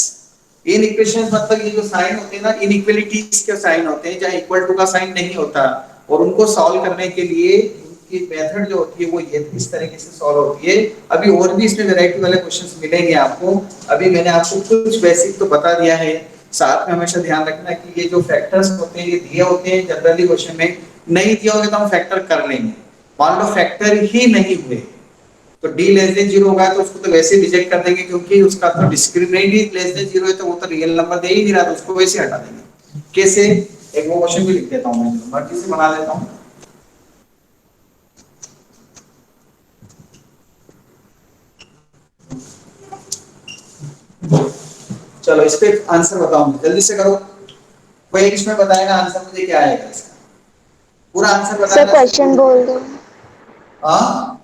A: इनइक्वेशंस मतलब ये जो साइन होते हैं ना, इनइक्वालिटीज के साइन होते हैं जहां इक्वल टू का साइन नहीं होता, और उनको सॉल्व करने के लिए की मेथड जो होती है वो ये इस तरीके से सॉल्व होती है। अभी और भी इसमें वैरायटी वाले क्वेश्चंस मिलेंगे आपको, अभी मैंने आपको कुछ बेसिक तो बता दिया है। साथ में हमेशा ध्यान रखना कि ये जो फैक्टर्स होते हैं ये दिए होते हैं जनरली क्वेश्चन में, नहीं दिए होंगे तो हम फैक्टर कर लेंगे। मान लो फैक्टर ही नहीं हुए तो d लेस देन 0 होगा तो उसको तो वैसे रिजेक्ट कर देंगे क्योंकि उसका तो डिस्क्रिमिनेंट ही लेस देन 0 है, तो वो तो रियल नंबर दे ही नहीं रहा, तो उसको वैसे हटा देंगे। कैसे, एक वो क्वेश्चन भी लिख देता हूं मैं, मर्जी से बना लेता हूं। चलो इस पे आंसर बताओ, जल्दी से करो, कोई एक इसमें बताएगा आंसर मुझे क्या आएगा इसका, पूरा आंसर
B: सर
A: बताना।
B: क्वेश्चन बोल दो।
A: हाँ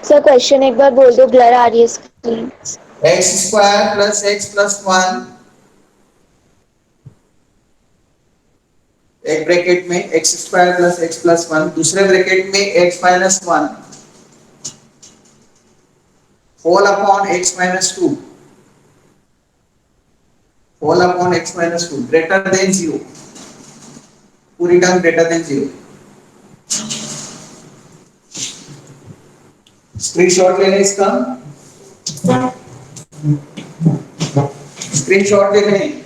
B: सर क्वेश्चन एक बार बोल दो, ब्लर आ रही है स्क्रीन।
A: x² + x + 1 एक ब्रैकेट में x² + x + 1, दूसरे ब्रैकेट में x - 1 whole upon x - 2 whole upon x - 2 greater than 0, पूरी टर्म ग्रेटर देन 0। स्क्रीनशॉट ले लें इसका, स्क्रीनशॉट ले लें।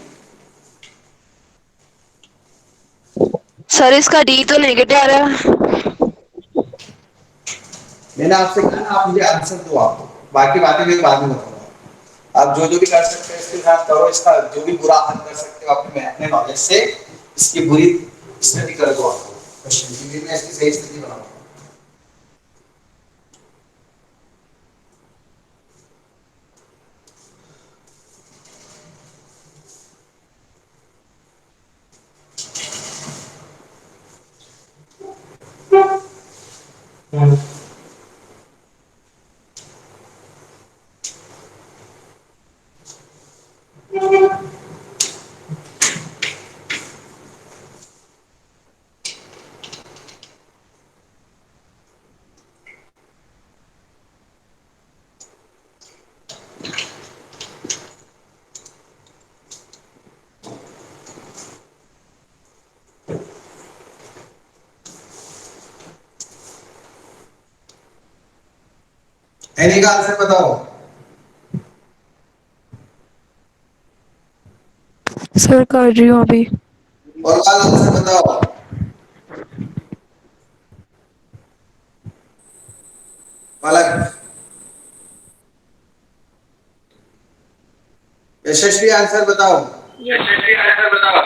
C: सर इसका डी तो नेगेटिव आ रहा है।
A: मैंने आपसे कहा ना, आप मुझे आंसर दो, आप बाकी बातें मैं बाद में बताऊंगा। आप जो जो भी कर सकते हैं इसके साथ करो, इसका जो भी बुरा हल कर सकते हो अपने नॉलेज से, इसकी बुरी स्टडी कर दो आप क्वेश्चन की, मैं इसकी सही स्थिति बनाऊंगा। एनी का आंसर बताओ।
B: सर कर रही हूँ अभी।
A: और का आंसर बताओ। पलक, यशस्वी आंसर बताओ। यशस्वी आंसर बताओ।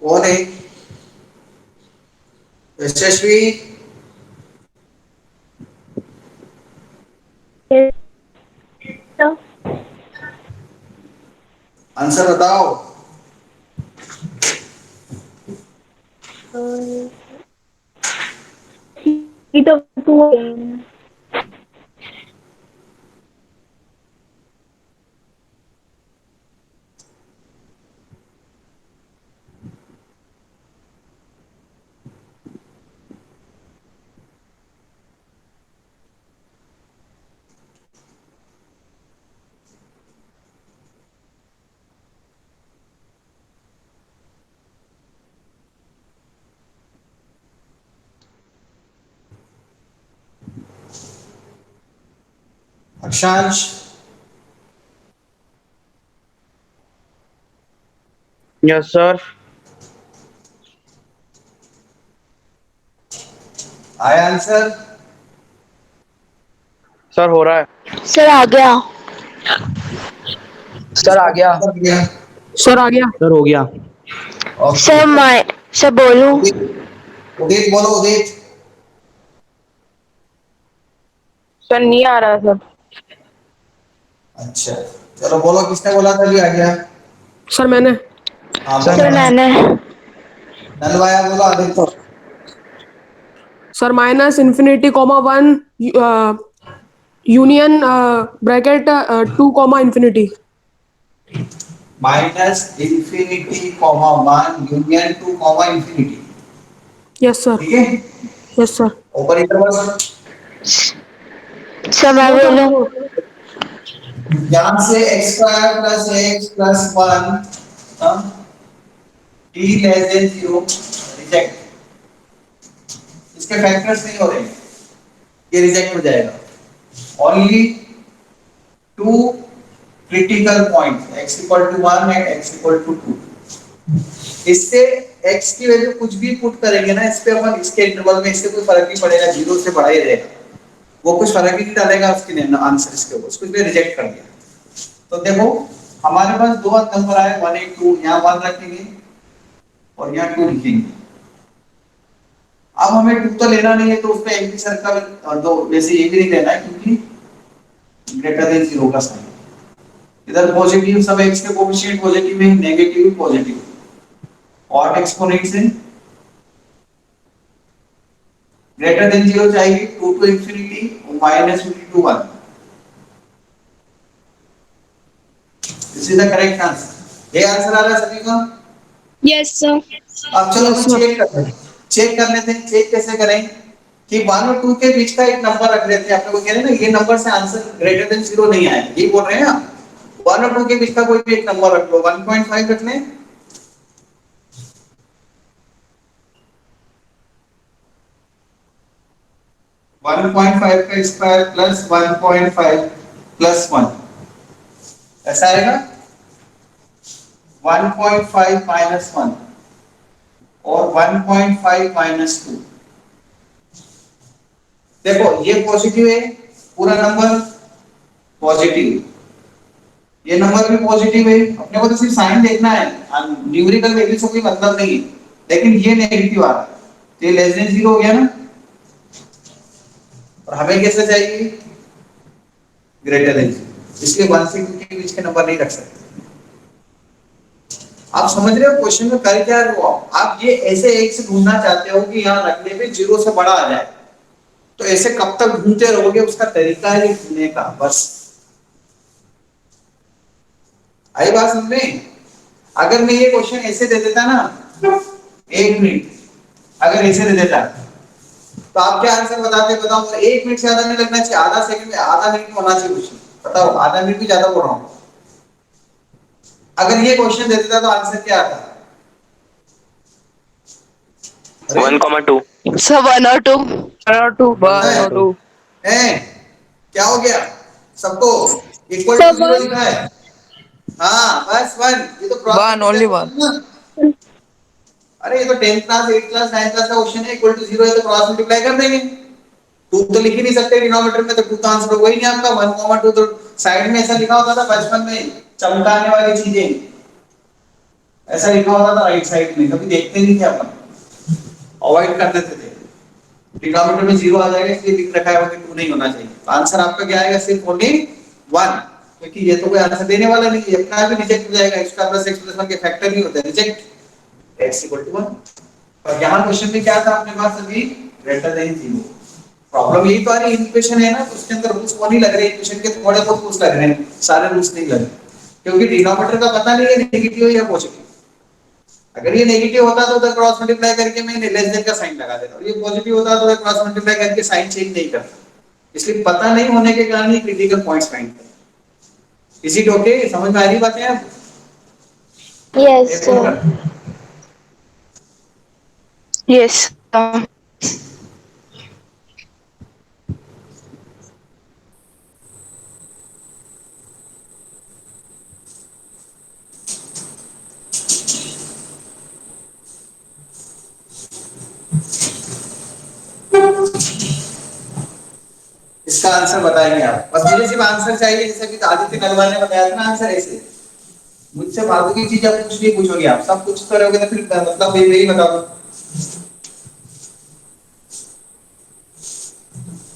A: कौन है यशस्वी? आंसर बताओ। अक्षांश,
I: यस सर।
A: आया आंसर?
I: सर हो रहा है।
B: सर आ गया।
G: सर आ गया।
I: सर आ गया।
G: सर हो गया।
B: सर मैं सर बोलूं?
A: उदित, उदित बोलो उदित।
I: सर नहीं आ रहा सर।
A: अच्छा चलो बोलो, किसने बोला था अभी आ गया?
I: सर मैंने।
A: हाँ
G: सर
B: सर
A: बोलो।
B: मैंने।
A: नलवाया बोलो Aditya.
I: Sir minus infinity comma 1 union bracket 2 comma infinity.
A: Minus infinity comma 1 union 2 comma infinity.
I: Yes sir.
A: ठीक है,
I: यस सर।
A: ऊपर इधर बस
B: सर मैं
I: नो सर
B: बोलूं?
I: नो।
A: यहाँ से x square plus x plus 1 t less than 0 reject. इसके फैक्टर्स नहीं हो रहे, ये रिजेक्ट हो जाएगा। Only two critical point x equal to 1 and x equal to 2। इससे x की वैल्यू कुछ भी पुट करेंगे ना इस पे अपन, इसके इंटरवल में इससे कोई फर्क नहीं पड़ेगा, 0 से बड़ा ही रहेगा, वो कुछ फर्क ही नहीं डालेगा उसके आंसर इसके ऊपर, उसको इसने रिजेक्ट कर दिया। तो देखो हमारे पास दो नंबर आए 1 8 2, यहाँ 1 रखेंगे और यहाँ 2 लिखेंगे। अब हमें 2 तो लेना नहीं है, तो उसमें एक भी सर्कल दो, वैसे ये भी नहीं लेना है क्योंकि ग्रेटर देन 0 का साइन। इधर पॉजिटिव सब x के कोएफिशिएंट पॉजिटिव है, नेगेटिव भी पॉजिटिव। और एक्सपोनेंट से ग्रेटर देन 0 चाहिए, 2 to infinity minus to 1। This is the correct answer. ये आंसर आ रहा है सभी का?
E: Yes sir.
A: अब चलो हम चेक करते हैं, चेक कर लेते हैं। चेक कैसे करें कि 1 और 2 के बीच का एक नंबर रख लेते हैं। आप लोग कह रहे हैं ना ये नंबर से आंसर ग्रेटर देन 0 नहीं आएगा, ये बोल रहे हैं आप। 1 और 2 के बीच का कोई भी एक नंबर रख लो, 1.5 रख लें। 1.5 का स्क्वायर प्लस 1.5 प्लस 1 ऐसा आएगा 1.5 माइनस 1 और 1.5 माइनस 2। देखो ये पॉजिटिव है, पूरा नंबर पॉजिटिव, ये नंबर भी पॉजिटिव है, अपने को तो सिर्फ साइन देखना है, न्यूमेरिकल वैल्यू से कोई मतलब नहीं है। लेकिन ये नेगेटिव आ रहा है तो ये लेस देन जीरो हो गया ना, और हमें कैसे चाहिए ग्रेटर देन जीरो, इसलिए 1 से 2 के बीच के नंबर नहीं रख सकते। आप समझ रहे हो क्वेश्चन में कर क्या रहे हो आप ये ऐसे एक से ढूंढना चाहते हो कि यहाँ रखने पे जीरो से बड़ा आ जाए, तो ऐसे कब तक ढूंढते रहोगे, उसका तरीका है ढूंढने का, बस। आई बात समझ में? अगर मैं ये क्वेश्चन ऐसे दे देता ना, 1 मिनट अगर ऐसे दे देता तो आप क्या आंसर बताते बताओ, और 1 मिनट से ज्यादा नहीं लगना चाहिए, आधा सेकंड में, आधा मिनट में होना चाहिए क्वेश्चन, बताओ, आधा मिनट भी ज्यादा बोल रहा हूं। अगर ये क्वेश्चन दे देता तो आंसर क्या आता?
D: 1,2।
C: सर 1 और 2।
G: 1 और 2
A: है क्या हो गया सबको? इक्वल
B: Sir,
A: टू जीरो लिखा है, हाँ बस 1, ये तो
G: One, only one.
A: अरे ये तो 10th class 8th class 9th class का क्वेश्चन है, इक्वल टू जीरो है तो क्रॉस मल्टीप्लाई कर देंगे। 2 तो लिख ही नहीं सकते डिनोमिनेटर में, तो 2 का आंसर होगा ही नहीं आपका। 1,2 तो साइड में ऐसा लिखा होता था बचपन में, चमकाने वाली चीजें ऐसा लिखा होता था राइट साइड में, कभी देखते नहीं थे अपन, अवॉइड कर देते थे। डिनोमिनेटर में जीरो आ जाएगा इसलिए लिख रखा है, 2 नहीं होना चाहिए। तो आंसर आपका क्या आएगा? सिर्फ ओनली 1, क्योंकि ये तो कोई आंसर देने वाला नहीं है, अपना भी रिजेक्ट हो जाएगा, x प्लस x प्लस 1 के फैक्टर नहीं होते, रिजेक्ट, x इक्वल टू 1। और यहाँ क्वेश्चन में क्या था अपने पास अभी? Greater than 0। प्रॉब्लम यही तो आ रही है, इक्वेशन है ना, तो उसके अंदर रूल्स वो नहीं लग रहे, इक्वेशन के थोड़े बहुत रूल्स लग रहे हैं, सारे रूल्स नहीं लग रहे, क्योंकि डिनोमिनेटर का पता नहीं है नेगेटिव है या पॉजिटिव। अगर ये नेगेटिव होता तो उधर क्रॉस मल्टीप्लाई करके मैं लेस देन का साइन लगा देता, और ये पॉजिटिव होता तो उधर क्रॉस मल्टीप्लाई करके साइन चेंज नहीं करता। इसलिए पता नहीं होने के कारण ये क्रिटिकल पॉइंट्स फाइंड करते। Is it okay? समझ में आ रही बातें अब?
B: yes,
A: एक और
B: sir.
A: कर।
C: यस।
A: इसका आंसर बताएंगे आप, बस मुझे सिर्फ आंसर चाहिए, जैसा कि आदित्य नलवाल ने बताया था ना आंसर ऐसे। मुझसे फालतू की चीज आप कुछ नहीं पूछोगे, आप सब कुछ करोगे तो फिर मतलब वही बता दो।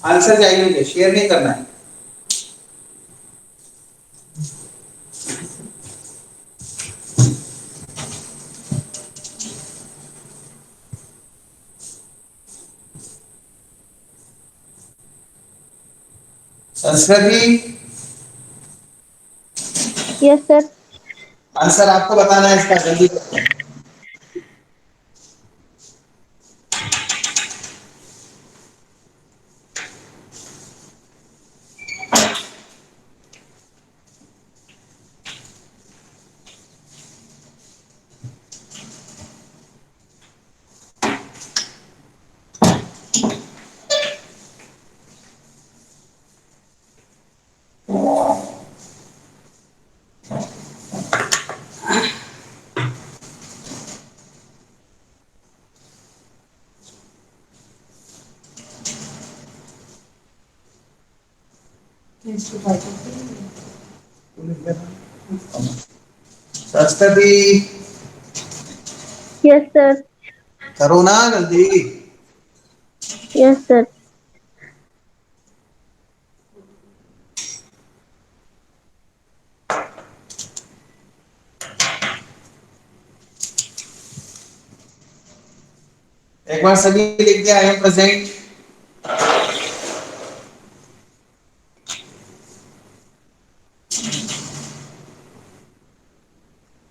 A: आंसर चाहिए मुझे, शेयर नहीं करना है। संस्कृति,
B: Yes, sir.
A: आंसर आपको बताना है इसका, जल्दी बताओ। संस्कृति,
B: Yes, sir.
A: करो ना जल्दी।
B: Yes, sir.
A: एक बार सभी लिख दिया I am present.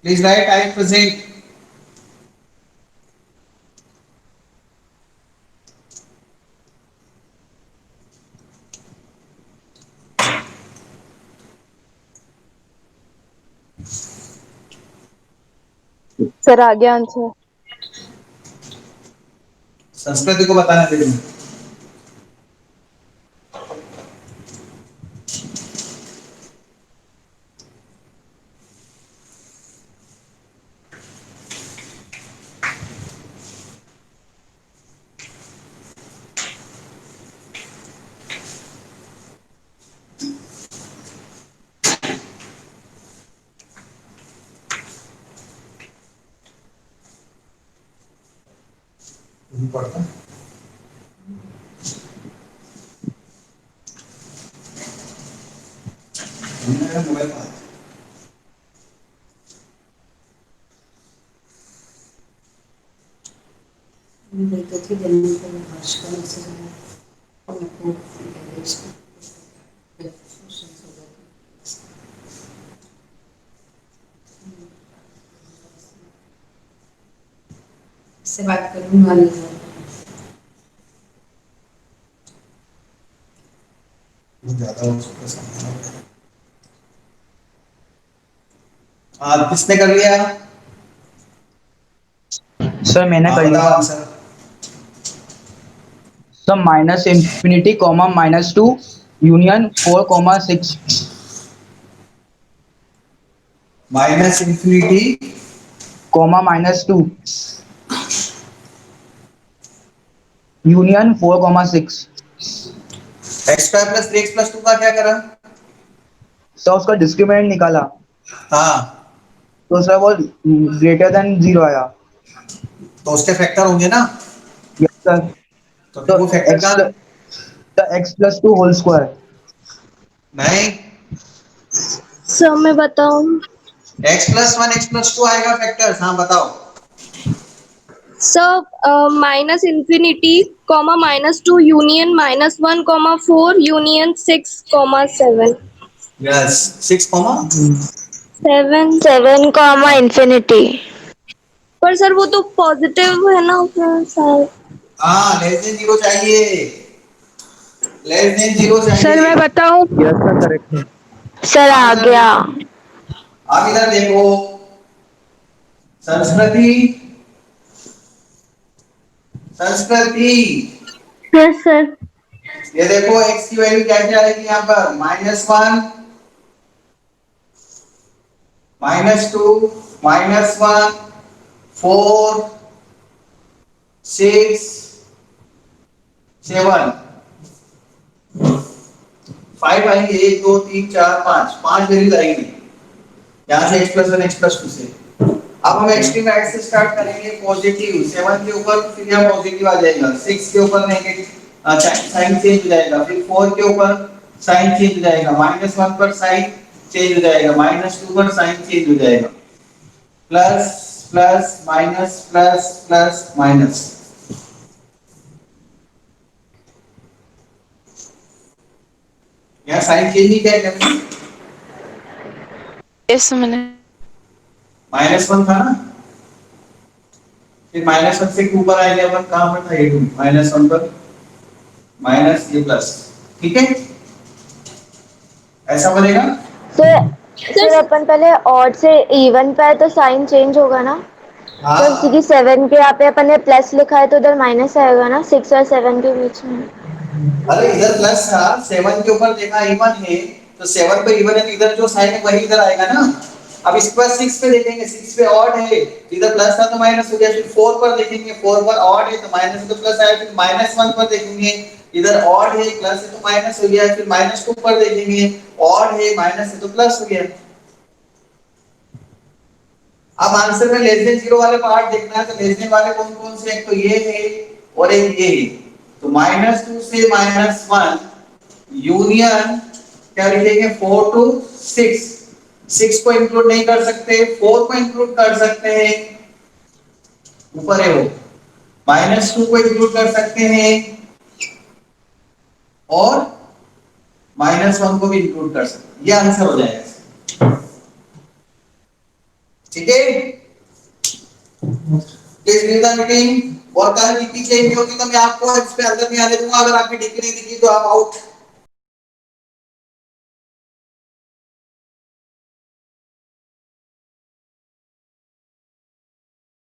A: Please write I am present.
C: Sir आ गया आंसर।
A: संस्कृति को बताना दे।
H: देखते थे जल्दी को हर्ष का मैसेज आया आपको इससे बात करूँगा नहीं
A: ज्यादा हो चुका है। किसने कर लिया?
G: सर मैंने कर लिया।
A: बताओ answer.
G: Sir minus infinity comma -2 union 4, 6
A: minus infinity
G: comma -2 union 4, 6।
A: X square plus 3x plus 2 का क्या करा?
G: सर उसका डिस्क्रिमिनेंट निकाला
A: हाँ,
G: तो सर वो ग्रेटर देन 0 आया।
A: तो उसके फैक्टर होंगे ना,
G: यस सर।
A: तो वो फैक्टर
G: एक्स
A: का
G: x+2 होल स्क्वायर।
A: नहीं,
E: सर मैं बताऊं?
A: x+1 x+2 आएगा फैक्टर। हाँ बताओ।
E: Sir minus infinity comma -2 union -1, 4 union 6, 7
A: yes, 6 comma
E: 7।
B: 7,
E: पर सर वो तो पॉजिटिव है ना उसमें सर।
A: हाँ, लेस देन 0 चाहिए, लेस देन 0
C: सर
A: चाहिए।
C: मैं बताऊं?
G: यस सर करेक्ट है।
B: सर आ गया।
A: आप इधर देखो, संस्कृति, संस्कृति,
B: यस सर।
A: ये देखो x की वैल्यू क्या क्या आएगी यहाँ पर? -1, -2, -1, 4, 6, 7, 5 आएंगे। 1 2 3 4 5, 5 वैल्यूज आएंगी यहाँ से x+1 x+2 से। अब हम एक्सट्रीम राइट से स्टार्ट करेंगे। पॉजिटिव 7 के ऊपर फिर यहाँ पॉजिटिव आ जाएगा, 6 के ऊपर नेगेटिव साइन चेंज हो जाएगा, फिर 4 के ऊपर साइन चेंज हो जाएगा, -1 पर साइन चेंज हो जाएगा, -2 पर साइन चेंज हो जाएगा, plus plus minus plus plus minus. यहाँ साइन चेंज नहीं किया क्या?
C: इस मैंने
A: -1 था ना, फिर -1 से 2 पर आएगा, अपन कहां पर था? ये 2 -1 पर माइनस ये प्लस। ठीक है, ऐसा बनेगा।
B: सर अपन पहले ऑड से इवन पे है तो साइन चेंज होगा ना?
A: हाँ,
B: तो क्योंकि 7 के यहाँ पे अपन ने प्लस लिखा है तो उधर माइनस आएगा ना 6 और 7 के बीच में।
A: अरे इधर प्लस था, 7 के ऊपर देखा इवन है, तो 7 पे इवन है तो इधर जो साइन है वही इधर आएगा ना। अब इसके बाद 6 पे देखेंगे, 6 पे ऑड है, इधर प्लस था तो माइनस हो गया। फिर 4 पर देखेंगे, 4 पर ऑड है तो माइनस है तो प्लस आया। फिर -1 पर देखेंगे, इधर ऑड है, प्लस है तो माइनस हो गया। फिर -2 पर देखेंगे, ऑड है, माइनस है तो प्लस हो गया। अब आंसर में लेस देन 0 वाले पार्ट देखना है, तो लेस देन वाले कौन कौन से? एक तो ये है और एक ये है। तो -2 से -1 यूनियन क्या लिखेंगे? 4 to 6। 6 को इंक्लूड नहीं कर सकते, 4 को इंक्लूड कर सकते हैं, ऊपर है वो। -2 को इंक्लूड कर सकते हैं और -1 को भी इंक्लूड कर सकते हैं। ये आंसर हो जाएगा। ठीक है, प्लीज रीड द मीटिंग। और कल डीपी चेंज होगी तो मैं आपको इस पे अंदर नहीं आने दूंगा। अगर आपकी डीपी नहीं दिखी तो आप आउट।